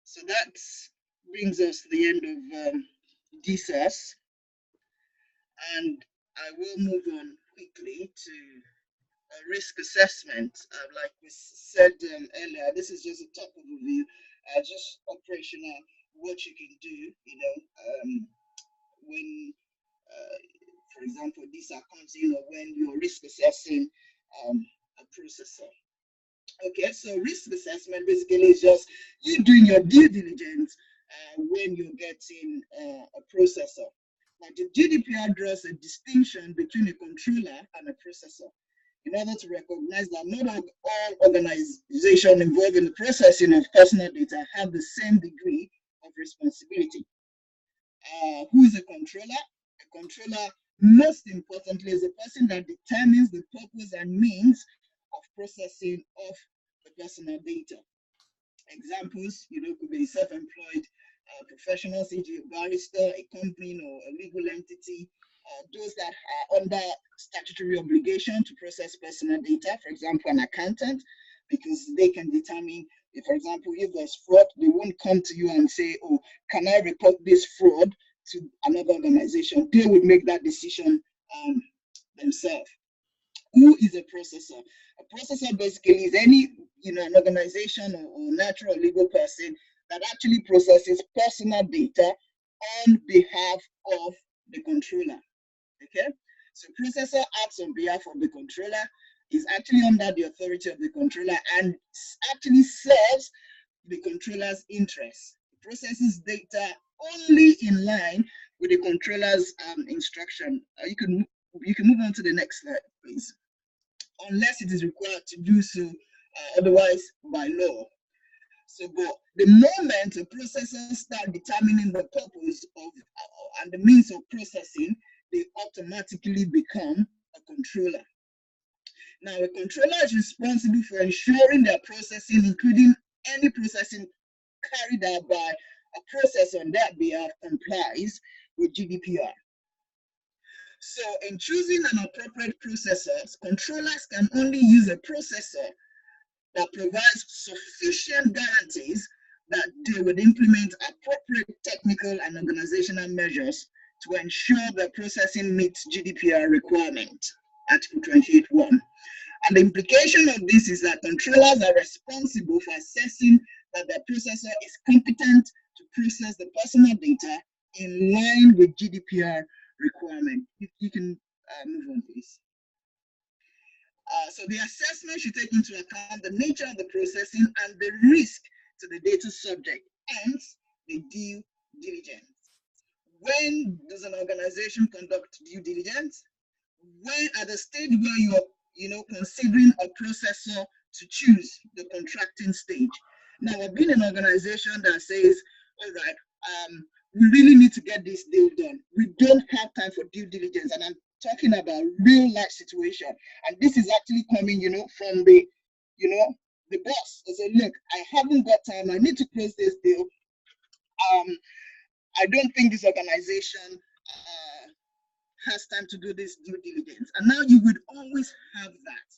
So that brings us to the end of DSARs, and I will move on quickly to risk assessment. Like we said earlier, this is just a top overview, just operational, what you can do, when, for example, DSAR comes in or when you're risk assessing a processor. Okay, so risk assessment basically is just you doing your due diligence when you're getting a processor. Now, the GDPR draws a distinction between a controller and a processor in order to recognize that not all organizations involved in the processing of personal data have the same degree of responsibility. Who is a controller? A controller, most importantly, is a person that determines the purpose and means of processing of the personal data. Examples, could be self-employed professionals, e.g. a barrister, a company or a legal entity, those that are under statutory obligation to process personal data, for example, an accountant, because they can determine, if, for example, if there's fraud, they won't come to you and say, oh, can I report this fraud to another organization? They would make that decision themselves. Who is a processor? A processor basically is any, an organization or natural or legal person that actually processes personal data on behalf of the controller. Okay, so processor acts on behalf of the controller, is actually under the authority of the controller and actually serves the controller's interests. It processes data only in line with the controller's instruction. You can move on to the next slide, please. Unless it is required to do so, otherwise by law. So, but the moment a processor starts determining the purpose of and the means of processing, they automatically become a controller. Now, a controller is responsible for ensuring their processing, including any processing carried out by a processor on their behalf, complies with GDPR. So, in choosing an appropriate processor, controllers can only use a processor that provides sufficient guarantees that they would implement appropriate technical and organizational measures to ensure that processing meets GDPR requirement, Article 28.1. And the implication of this is that controllers are responsible for assessing that their processor is competent to process the personal data in line with GDPR requirement. You can move on, please. So the assessment should take into account the nature of the processing and the risk to the data subject, hence the due diligence. When does an organization conduct due diligence? When at the stage where you're considering a processor to choose, the contracting stage. Now, I've been an organization that says, all right, we really need to get this deal done. We don't have time for due diligence, and I'm talking about real life situation. And this is actually coming, from the, the boss. They say, look, I haven't got time. I need to close this deal. I don't think this organization has time to do this due diligence. And now you would always have that.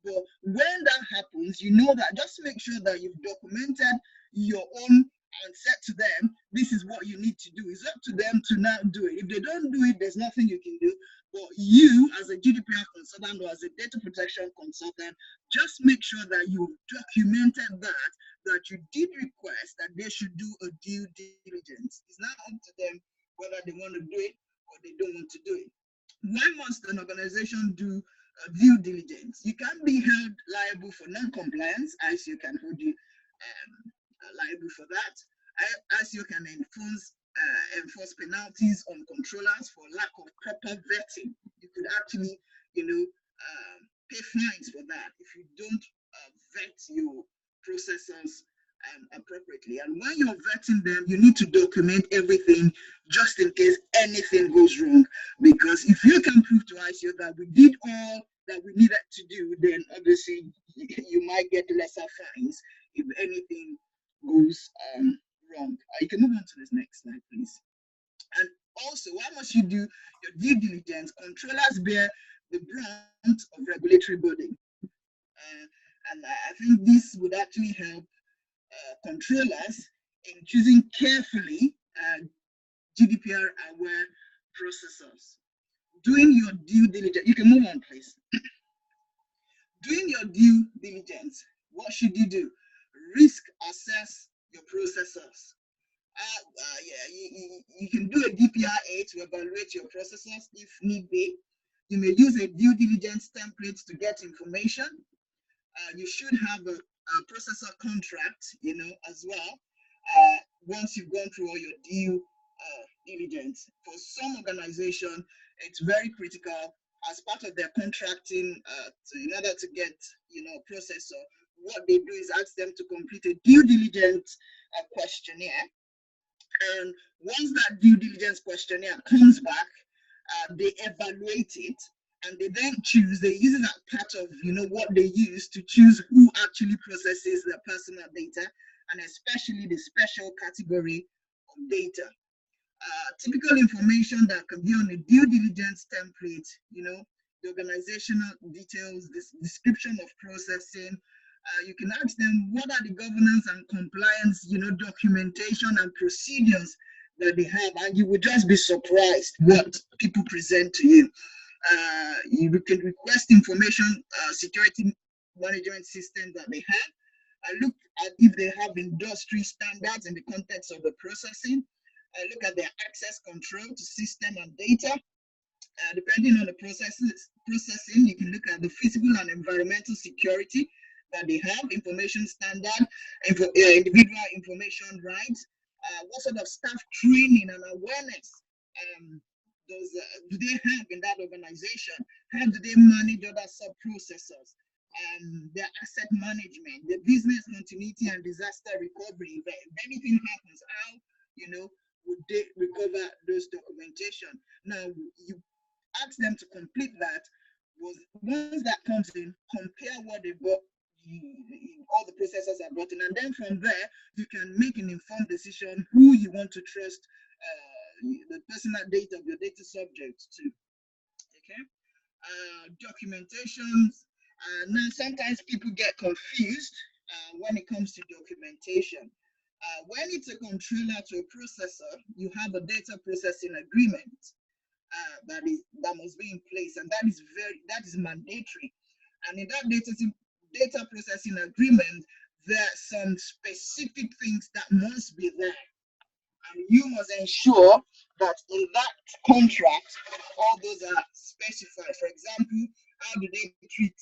But when that happens, that just make sure that you've documented your own and said to them, this is what you need to do. It's up to them to now do it. If they don't do it, there's nothing you can do. But you, as a GDPR consultant or as a data protection consultant, just make sure that you've documented that you did request that they should do a due diligence. It's not up to them whether they want to do it or they don't want to do it. Why must an organization do due diligence? You can't be held liable for non-compliance, as you can hold you liable for that. As you can enforce penalties on controllers for lack of proper vetting. You could actually, pay fines for that if you don't vet your processors appropriately. And when you're vetting them, you need to document everything just in case anything goes wrong. Because if you can prove to ICO that we did all that we needed to do, then obviously you might get lesser fines if anything goes wrong. You can move on to this next slide, please. And also, why must you do your due diligence? Controllers bear the brunt of regulatory burden. And I think this would actually help controllers in choosing carefully GDPR aware processors. Doing your due diligence, you can move on, please. Doing your due diligence, what should you do? Risk assess your processors. You can do a DPRA to evaluate your processors if need be. You may use a due diligence template to get information. You should have a processor contract, as well, once you've gone through all your due diligence. For some organization, it's very critical as part of their contracting in order to get, processor. What they do is ask them to complete a due diligence questionnaire. And once that due diligence questionnaire comes back, they evaluate it, and they then choose. They use it as part of what they use to choose who actually processes their personal data, and especially the special category of data. Typical information that can be on a due diligence template, the organizational details, this description of processing. You can ask them what are the governance and compliance, documentation and procedures that they have, and you would just be surprised what people present to you. You can request information security management system that they have. Look at if they have industry standards in the context of the processing. Look at their access control to system and data. Depending on the processing, you can look at the physical and environmental security that they have, information standard, individual information rights, what sort of staff training and awareness do they have in that organization? How do they manage other sub-processors? Their asset management, the business continuity and disaster recovery. If anything happens, how would they recover those documentation? Now, you ask them to complete that. Once that comes in, compare what they got, all the processors are gotten, and then from there you can make an informed decision who you want to trust the personal data of your data subject to. Okay, documentations. Now sometimes people get confused when it comes to documentation. When it's a controller to a processor, you have a data processing agreement that must be in place, and that is mandatory. And in that data processing agreement, there are some specific things that must be there. And you must ensure that in that contract, all those are specified. For example, how do they treat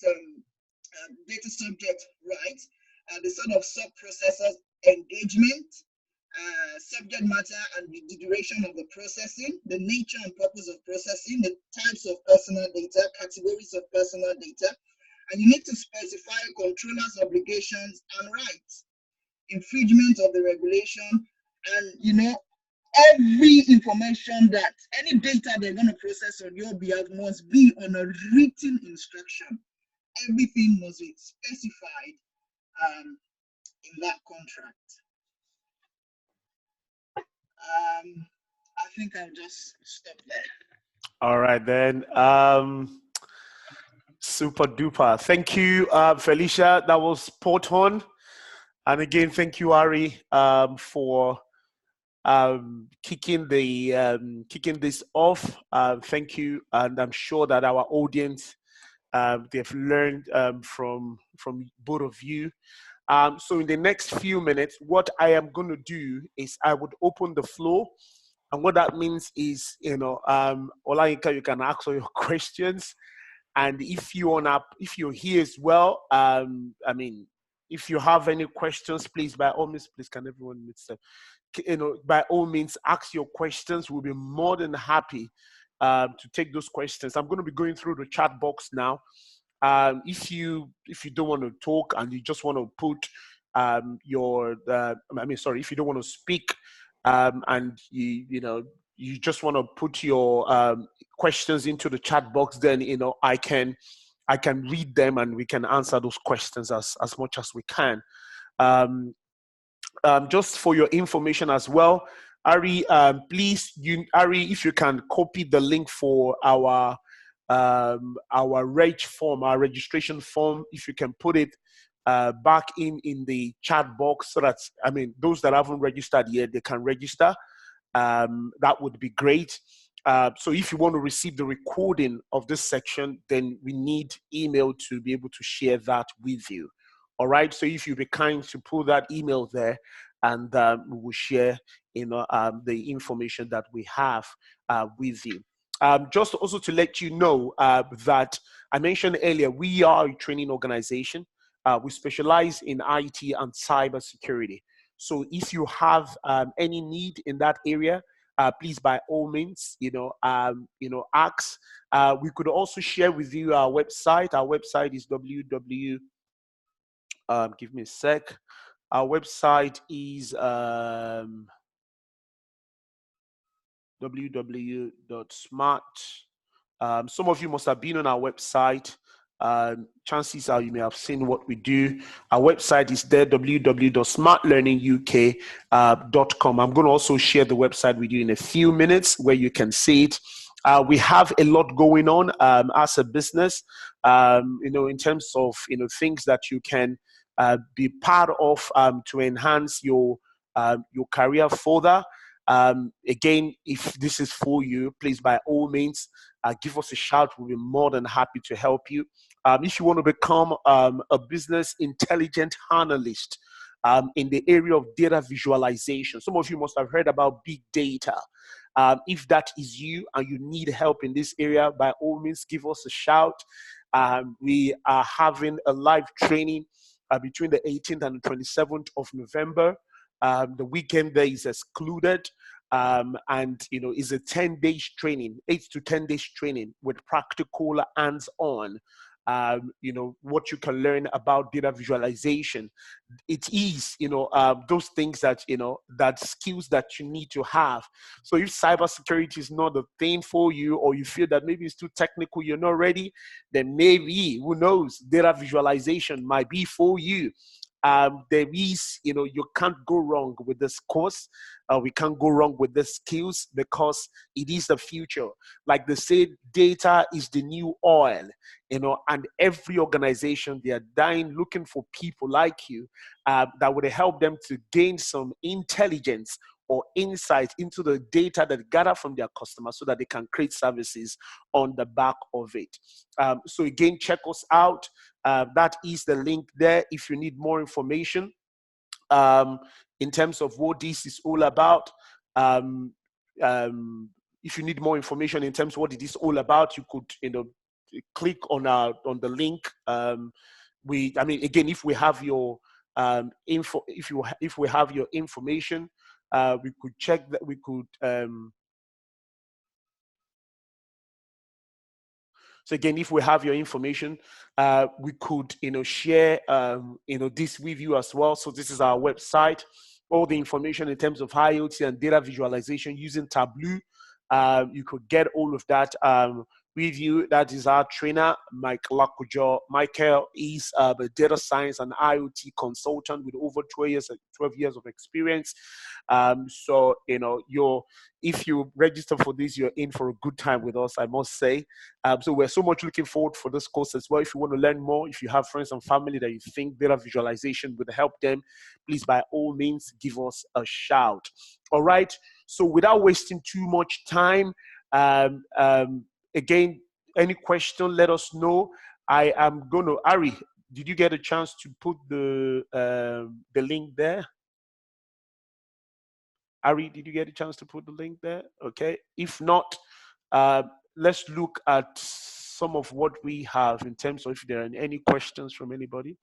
data subject rights, the sort of sub-processors engagement, subject matter and the duration of the processing, the nature and purpose of processing, the types of personal data, categories of personal data, and you need to specify controllers' obligations and rights, infringement of the regulation, and every information that any data they're going to process on your behalf must be on a written instruction. Everything must be specified in that contract. I think I'll just stop there. All right then. Super duper. Thank you, Felicia. That was spot on. And again, thank you, Ari, for kicking this off. Thank you, and I'm sure that our audience they've learned from both of you. So in the next few minutes, what I am going to do is I would open the floor, and what that means is, Olayinka, you can ask all your questions, and if you're here as well, if you have any questions, please, by all means, please, can everyone mute them? By all means, ask your questions. We'll be more than happy to take those questions. I'm going to be going through the chat box now. If you don't want to talk and you just want to put if you don't want to speak, and you just want to put your questions into the chat box, then I can read them and we can answer those questions as much as we can. Just for your information as well, Ari, please, Ari, if you can copy the link for our reg form, our registration form, if you can put it back in the chat box, so that those that haven't registered yet, they can register. That would be great. So if you want to receive the recording of this section, then we need email to be able to share that with you. All right. So if you be kind to put that email there, and we will share, the information that we have with you. Just also to let you know that I mentioned earlier, we are a training organization. We specialize in IT and cybersecurity. So if you have any need in that area, please, by all means, ask. We could also share with you our website. Our website is give me a sec. Our website is www.smart. Some of you must have been on our website. Chances are you may have seen what we do. Our website is there, www.smartlearninguk.com. I'm going to also share the website with you in a few minutes where you can see it. We have a lot going on as a business, in terms of things that you can be part of to enhance your career further. Again, if this is for you, please, by all means, give us a shout. We'll be more than happy to help you. If you want to become a business intelligent analyst in the area of data visualization, some of you must have heard about big data. If that is you and you need help in this area, by all means, give us a shout. We are having a live training between the 18th and the 27th of November. The weekend there is excluded, and is a 10 days training, 8 to 10 days training with practical hands-on. What you can learn about data visualization. It is, those things that, that skills that you need to have. So if cybersecurity is not a thing for you, or you feel that maybe it's too technical, you're not ready, then maybe, who knows, data visualization might be for you. There is, you can't go wrong with this course. We can't go wrong with the skills, because it is the future. Like they say, data is the new oil, and every organization, they are dying looking for people like you that would help them to gain some intelligence or insight into the data that gather from their customers, so that they can create services on the back of it. So again, check us out. That is the link there if you need more information in terms of what this is all about. If you need more information in terms of what it is all about, you could click on the link. Again, if we have your info, if we have your information, we could check that. We could so again, if we have your information, we could share this with you as well. So this is our website. All the information in terms of IoT and data visualization using Tableau. You could get all of that with you. That is our trainer, Michael Lakujo. Michael is a data science and IoT consultant with over 12 years of experience. So if you register for this, you're in for a good time with us, I must say. So we're so much looking forward for this course as well. If you want to learn more, if you have friends and family that you think data visualization would help them, please, by all means, give us a shout. All right. So without wasting too much time, again, any question, let us know. I am going to, Ari, did you get a chance to put the link there? Ari, did you get a chance to put the link there? Okay. If not, let's look at some of what we have in terms of if there are any questions from anybody.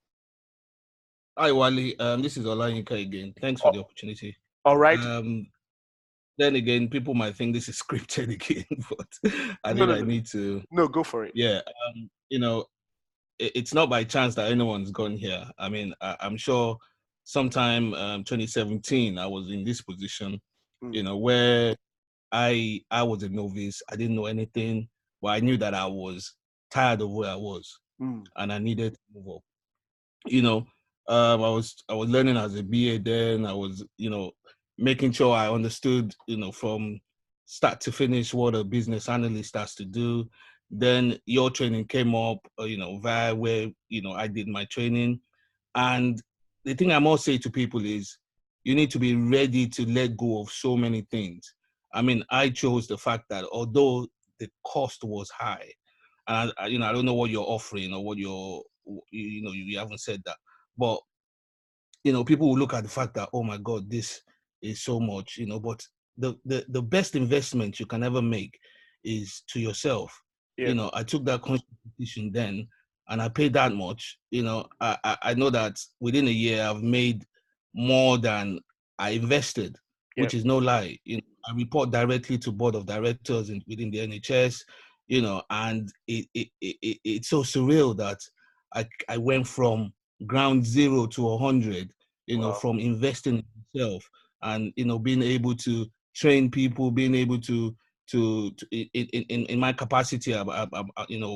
Hi, Wale. This is Olayinka again. Thanks for the opportunity. All right. Then again, people might think this is scripted again, but I need to. No, go for it. Yeah. It's not by chance that anyone's gone here. I'm sure sometime 2017, I was in this position, where I was a novice. I didn't know anything, but I knew that I was tired of where I was, and I needed to move up. I was learning as a BA then. I was, making sure I understood, from start to finish what a business analyst has to do. Then your training came up, via where, I did my training. And the thing I must say to people is you need to be ready to let go of so many things. I mean, I chose the fact that although the cost was high, and I don't know what you're offering or what you haven't said that, but people will look at the fact that, oh my God, this is so much, but the best investment you can ever make is to yourself. Yeah. I took that consultation then and I paid that much. I know that within a year I've made more than I invested, which is no lie. I report directly to board of directors within the NHS, and it's so surreal that I went from ground zero to 100, from investing in yourself and, being able to train people, being able to in my capacity,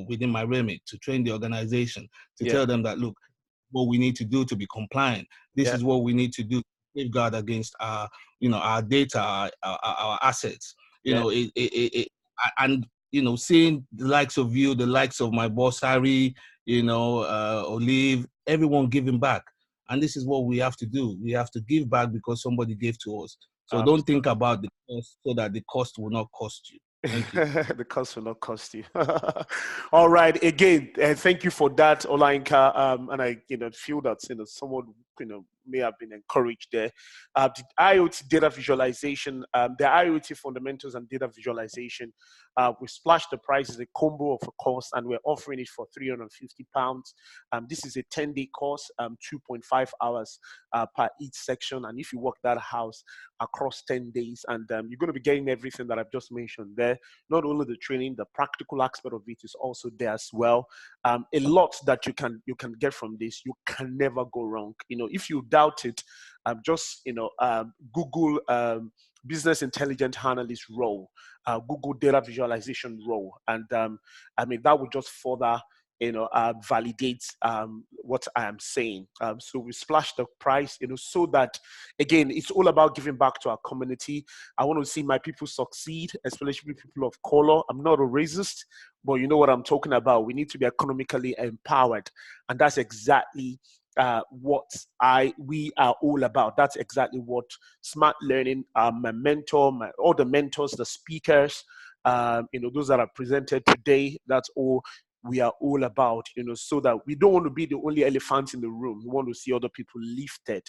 within my remit, to train the organization, to tell them that, look, what we need to do to be compliant. This is what we need to do to safeguard against our data, our assets. And seeing the likes of you, the likes of my boss Harry, Olive, everyone giving back. And this is what we have to do. We have to give back because somebody gave to us. So don't think about the cost, so that the cost will not cost you. Thank you. The cost will not cost you. All right. Again, thank you for that, Olainka. And I, feel that someone may have been encouraged there. The IoT data visualization, the IoT fundamentals and data visualization. We splashed the price as a combo of a course, and we're offering it for £350. This is a 10-day course, 2.5 hours per each section. And if you work that house across 10 days, and you're going to be getting everything that I've just mentioned there. Not only the training, the practical aspect of it is also there as well. A lot that you can get from this. You can never go wrong. If you doubt it, just Google business intelligence analyst role, Google data visualization role, and that would just further validate what I am saying. So we splashed the price, so that, again, it's all about giving back to our community. I want to see my people succeed, especially people of color. I'm not a racist, but you know what I'm talking about. We need to be economically empowered, and that's exactly what we are all about. That's exactly what Smart Learning, my mentor, all the mentors, the speakers, those that are presented today. That's all we are all about, so that we don't want to be the only elephant in the room. We want to see other people lifted.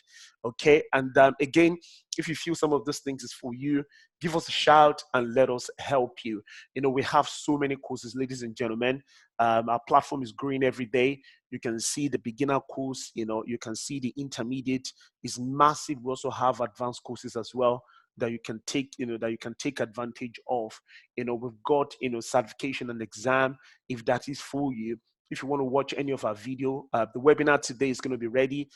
Okay. And again, if you feel some of these things is for you, give us a shout and let us help you. We have so many courses, ladies and gentlemen. Our platform is growing every day. You can see the beginner course, you can see the intermediate is massive. We also have advanced courses as well that you can take, advantage of. We've got, certification and exam, if that is for you. If you want to watch any of our video, the webinar today is going to be ready,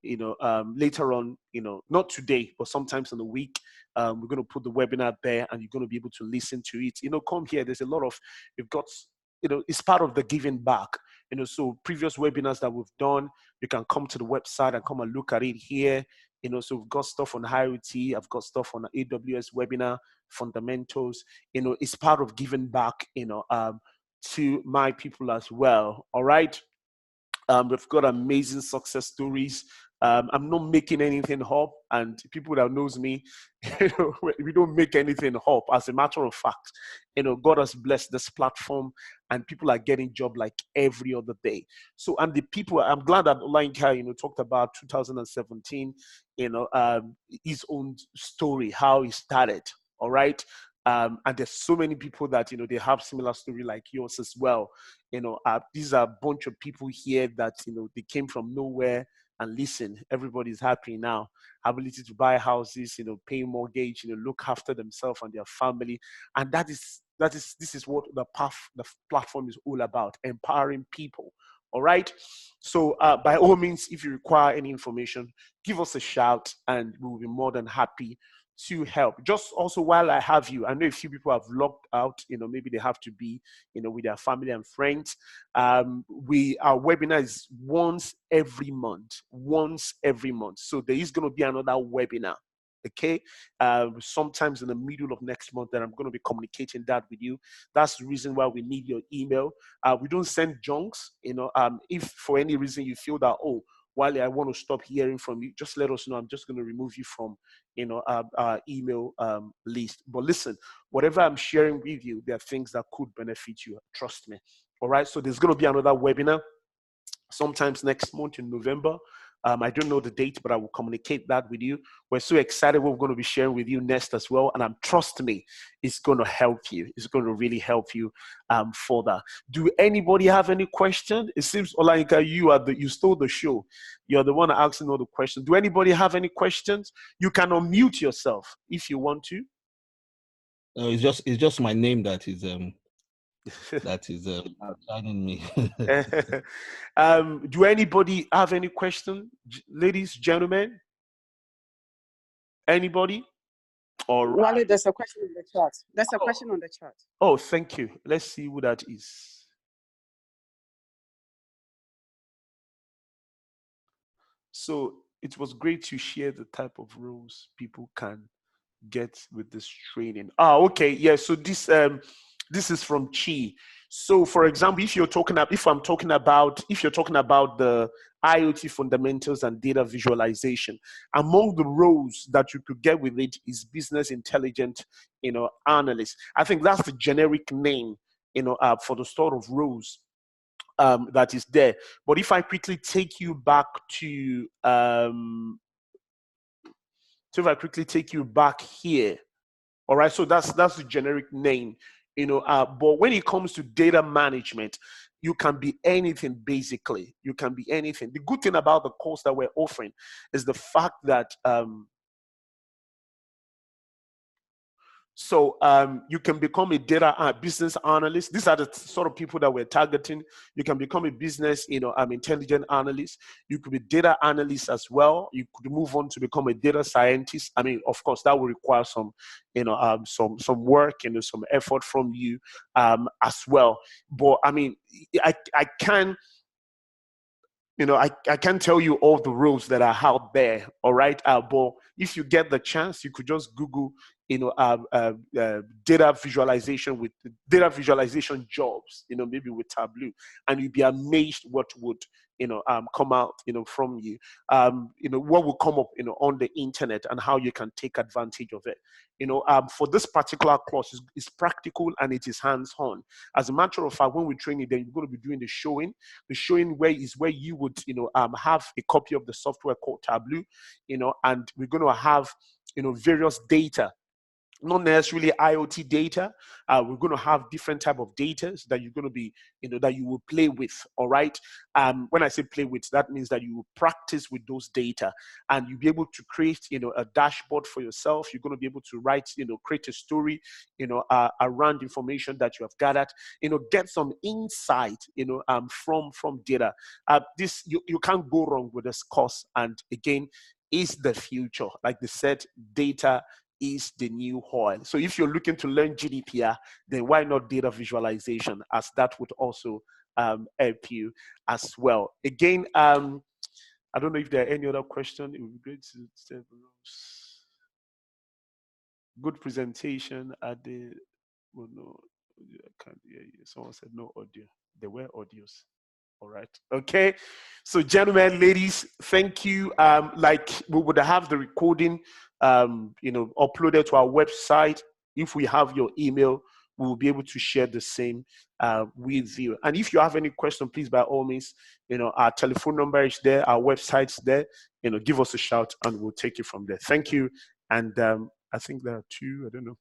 later on, not today, but sometimes in the week. We're going to put the webinar there and you're going to be able to listen to it. Come here. There's a lot of, we've got, it's part of the giving back. So previous webinars that we've done, you can come to the website and come and look at it here. So we've got stuff on IoT, I've got stuff on AWS webinar, fundamentals. It's part of giving back, to my people as well. All right. We've got amazing success stories. I'm not making anything up, and people that knows me, we don't make anything up. As a matter of fact, God has blessed this platform, and people are getting job like every other day. So, and the people, I'm glad that Olainka, talked about 2017, his own story, how he started. All right. And there's so many people that, they have similar story like yours as well. These are a bunch of people here that, they came from nowhere, and listen, everybody's happy now. Ability to buy houses, pay mortgage, look after themselves and their family. And this is what the platform is all about, empowering people. All right. So by all means, if you require any information, give us a shout and we will be more than happy to help. Just also while I have you, I know a few people have logged out, maybe they have to be, with their family and friends. Our webinar is once every month. So there is going to be another webinar. Okay, sometimes in the middle of next month that I'm going to be communicating that with you. That's the reason why we need your email. We don't send junks, if for any reason you feel that, oh, Wale, I want to stop hearing from you, just let us know. I'm just going to remove you from, our email list. But listen, whatever I'm sharing with you, there are things that could benefit you. Trust me. All right. So there's going to be another webinar sometimes next month in November. I don't know the date, but I will communicate that with you. We're so excited what we're going to be sharing with you next as well. And trust me, it's going to help you. It's going to really help you further. Do anybody have any question? It seems, Olayinka, you stole the show. You're the one asking all the questions. Do anybody have any questions? You can unmute yourself if you want to. It's just my name that is outshining me. Do anybody have any question, ladies, gentlemen? Anybody? All right. Wale, there's a question in the chat. There's a question on the chat. Oh, thank you. Let's see who that is. So it was great to share the type of roles people can get with this training. Okay. Yeah. So this is from Chi. So for example, if you're talking about the IoT fundamentals and data visualization, among the roles that you could get with it is business intelligence, analyst. I think that's the generic name, for the sort of roles that is there. But if I quickly take you back to here, all right, so that's the generic name, but when it comes to data management, you can be anything, basically. You can be anything. The good thing about the course that we're offering is the fact that you can become a data business analyst. These are the sort of people that we're targeting. You can become a business, intelligent analyst. You could be data analyst as well. You could move on to become a data scientist. I mean, of course, that will require some, some work and some effort from you as well. But I mean, I can. I can't tell you all the roles that are out there, all right? But if you get the chance, you could just Google, data visualization jobs, maybe with Tableau, and you'd be amazed what would, come out, from you, what will come up, on the internet and how you can take advantage of it. For this particular course, it's practical and it is hands-on. As a matter of fact, when we train you, then you're going to be doing the showing. The showing where you would, have a copy of the software called Tableau, and we're going to have, various data. Not necessarily IoT data. We're going to have different type of data that you're going to be, that you will play with. All right. When I say play with, that means that you will practice with those data, and you'll be able to create, a dashboard for yourself. You're going to be able to write, create a story, around information that you have gathered. Get some insight, from data. This you can't go wrong with this course. And again, is the future. Like they said, data is the new oil. So if you're looking to learn GDPR, then why not data visualization, as that would also help you as well. Again, I don't know if there are any other questions. It would be great to say good presentation at the, well, no, I can't hear you. Someone said no audio. There were audios. All right. Okay. So, gentlemen, ladies, thank you. Like we would have the recording, uploaded to our website. If we have your email, we will be able to share the same with you. And if you have any question, please, by all means, our telephone number is there, our website's there. Give us a shout, and we'll take it from there. Thank you. And I think there are two. I don't know.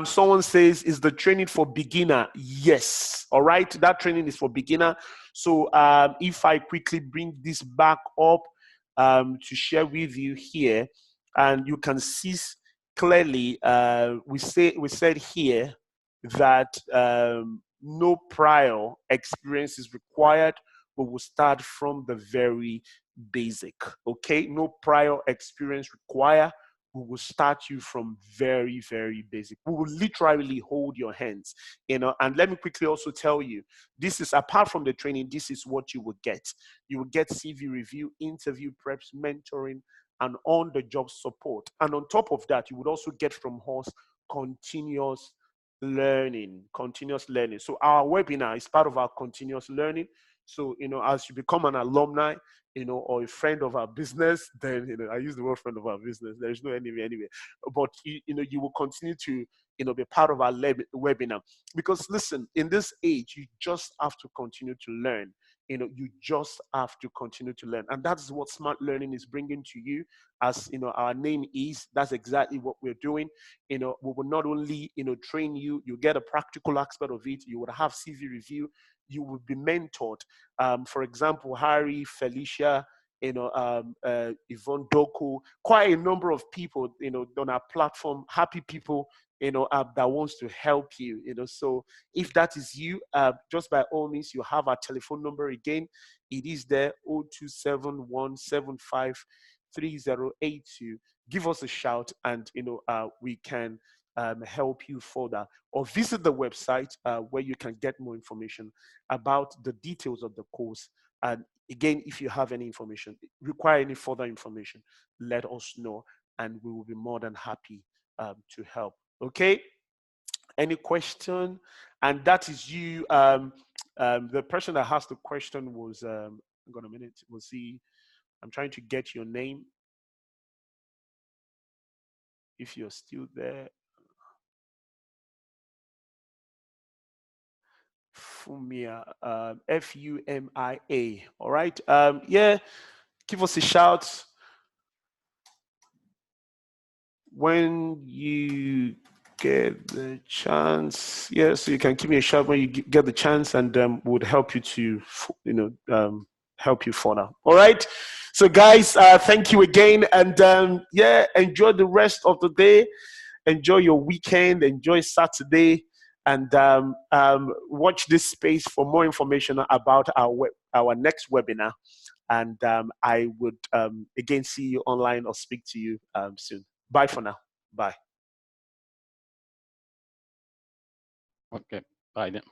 Someone says, is the training for beginner? Yes. All right. That training is for beginner. So if I quickly bring this back up to share with you here, and you can see clearly, we said here that no prior experience is required. We will start from the very basic, okay? No prior experience required. We will start you from very, very basic. We will literally hold your hands, you know. And let me quickly also tell you, this is, apart from the training, this is what you will get. You will get CV review, interview preps, mentoring, and on-the-job support. And on top of that, you would also get from us continuous learning. So our webinar is part of our continuous learning. So, you know, as you become an alumni, you know, or a friend of our business, then, you know, I use the word friend of our business. There is no enemy anyway. But, you know, you will continue to, you know, be part of our webinar. Because listen, in this age, you just have to continue to learn. You know, you just have to continue to learn. And that's what smart learning is bringing to you. As, you know, our name is, that's exactly what we're doing. You know, we will not only, you know, train you, you get a practical aspect of it. You would have CV review. You will be mentored. For example, Harry, Felicia, you know, Yvonne Doku, quite a number of people, you know, on our platform, happy people, you know, that wants to help you, you know. So if that is you, just by all means, you have our telephone number again. It is there, 0271753082. Give us a shout, and, you know, we can help you further. Or visit the website where you can get more information about the details of the course. And again, if you have any information, require any further information, let us know, and we will be more than happy to help. Okay? Any question? And that is you. The person that asked the question was, hang on a minute, we'll see. I'm trying to get your name. If you're still there. Fumia, Fumia. All right. Yeah, give us a shout when you get the chance. Yeah, so you can give me a shout when you get the chance, and would help you to, you know, help you further. All right. So guys, thank you again, and yeah, enjoy the rest of the day. Enjoy your weekend. Enjoy Saturday. And watch this space for more information about our next webinar. And I would again see you online or speak to you soon. Bye for now. Bye. Okay. Bye then.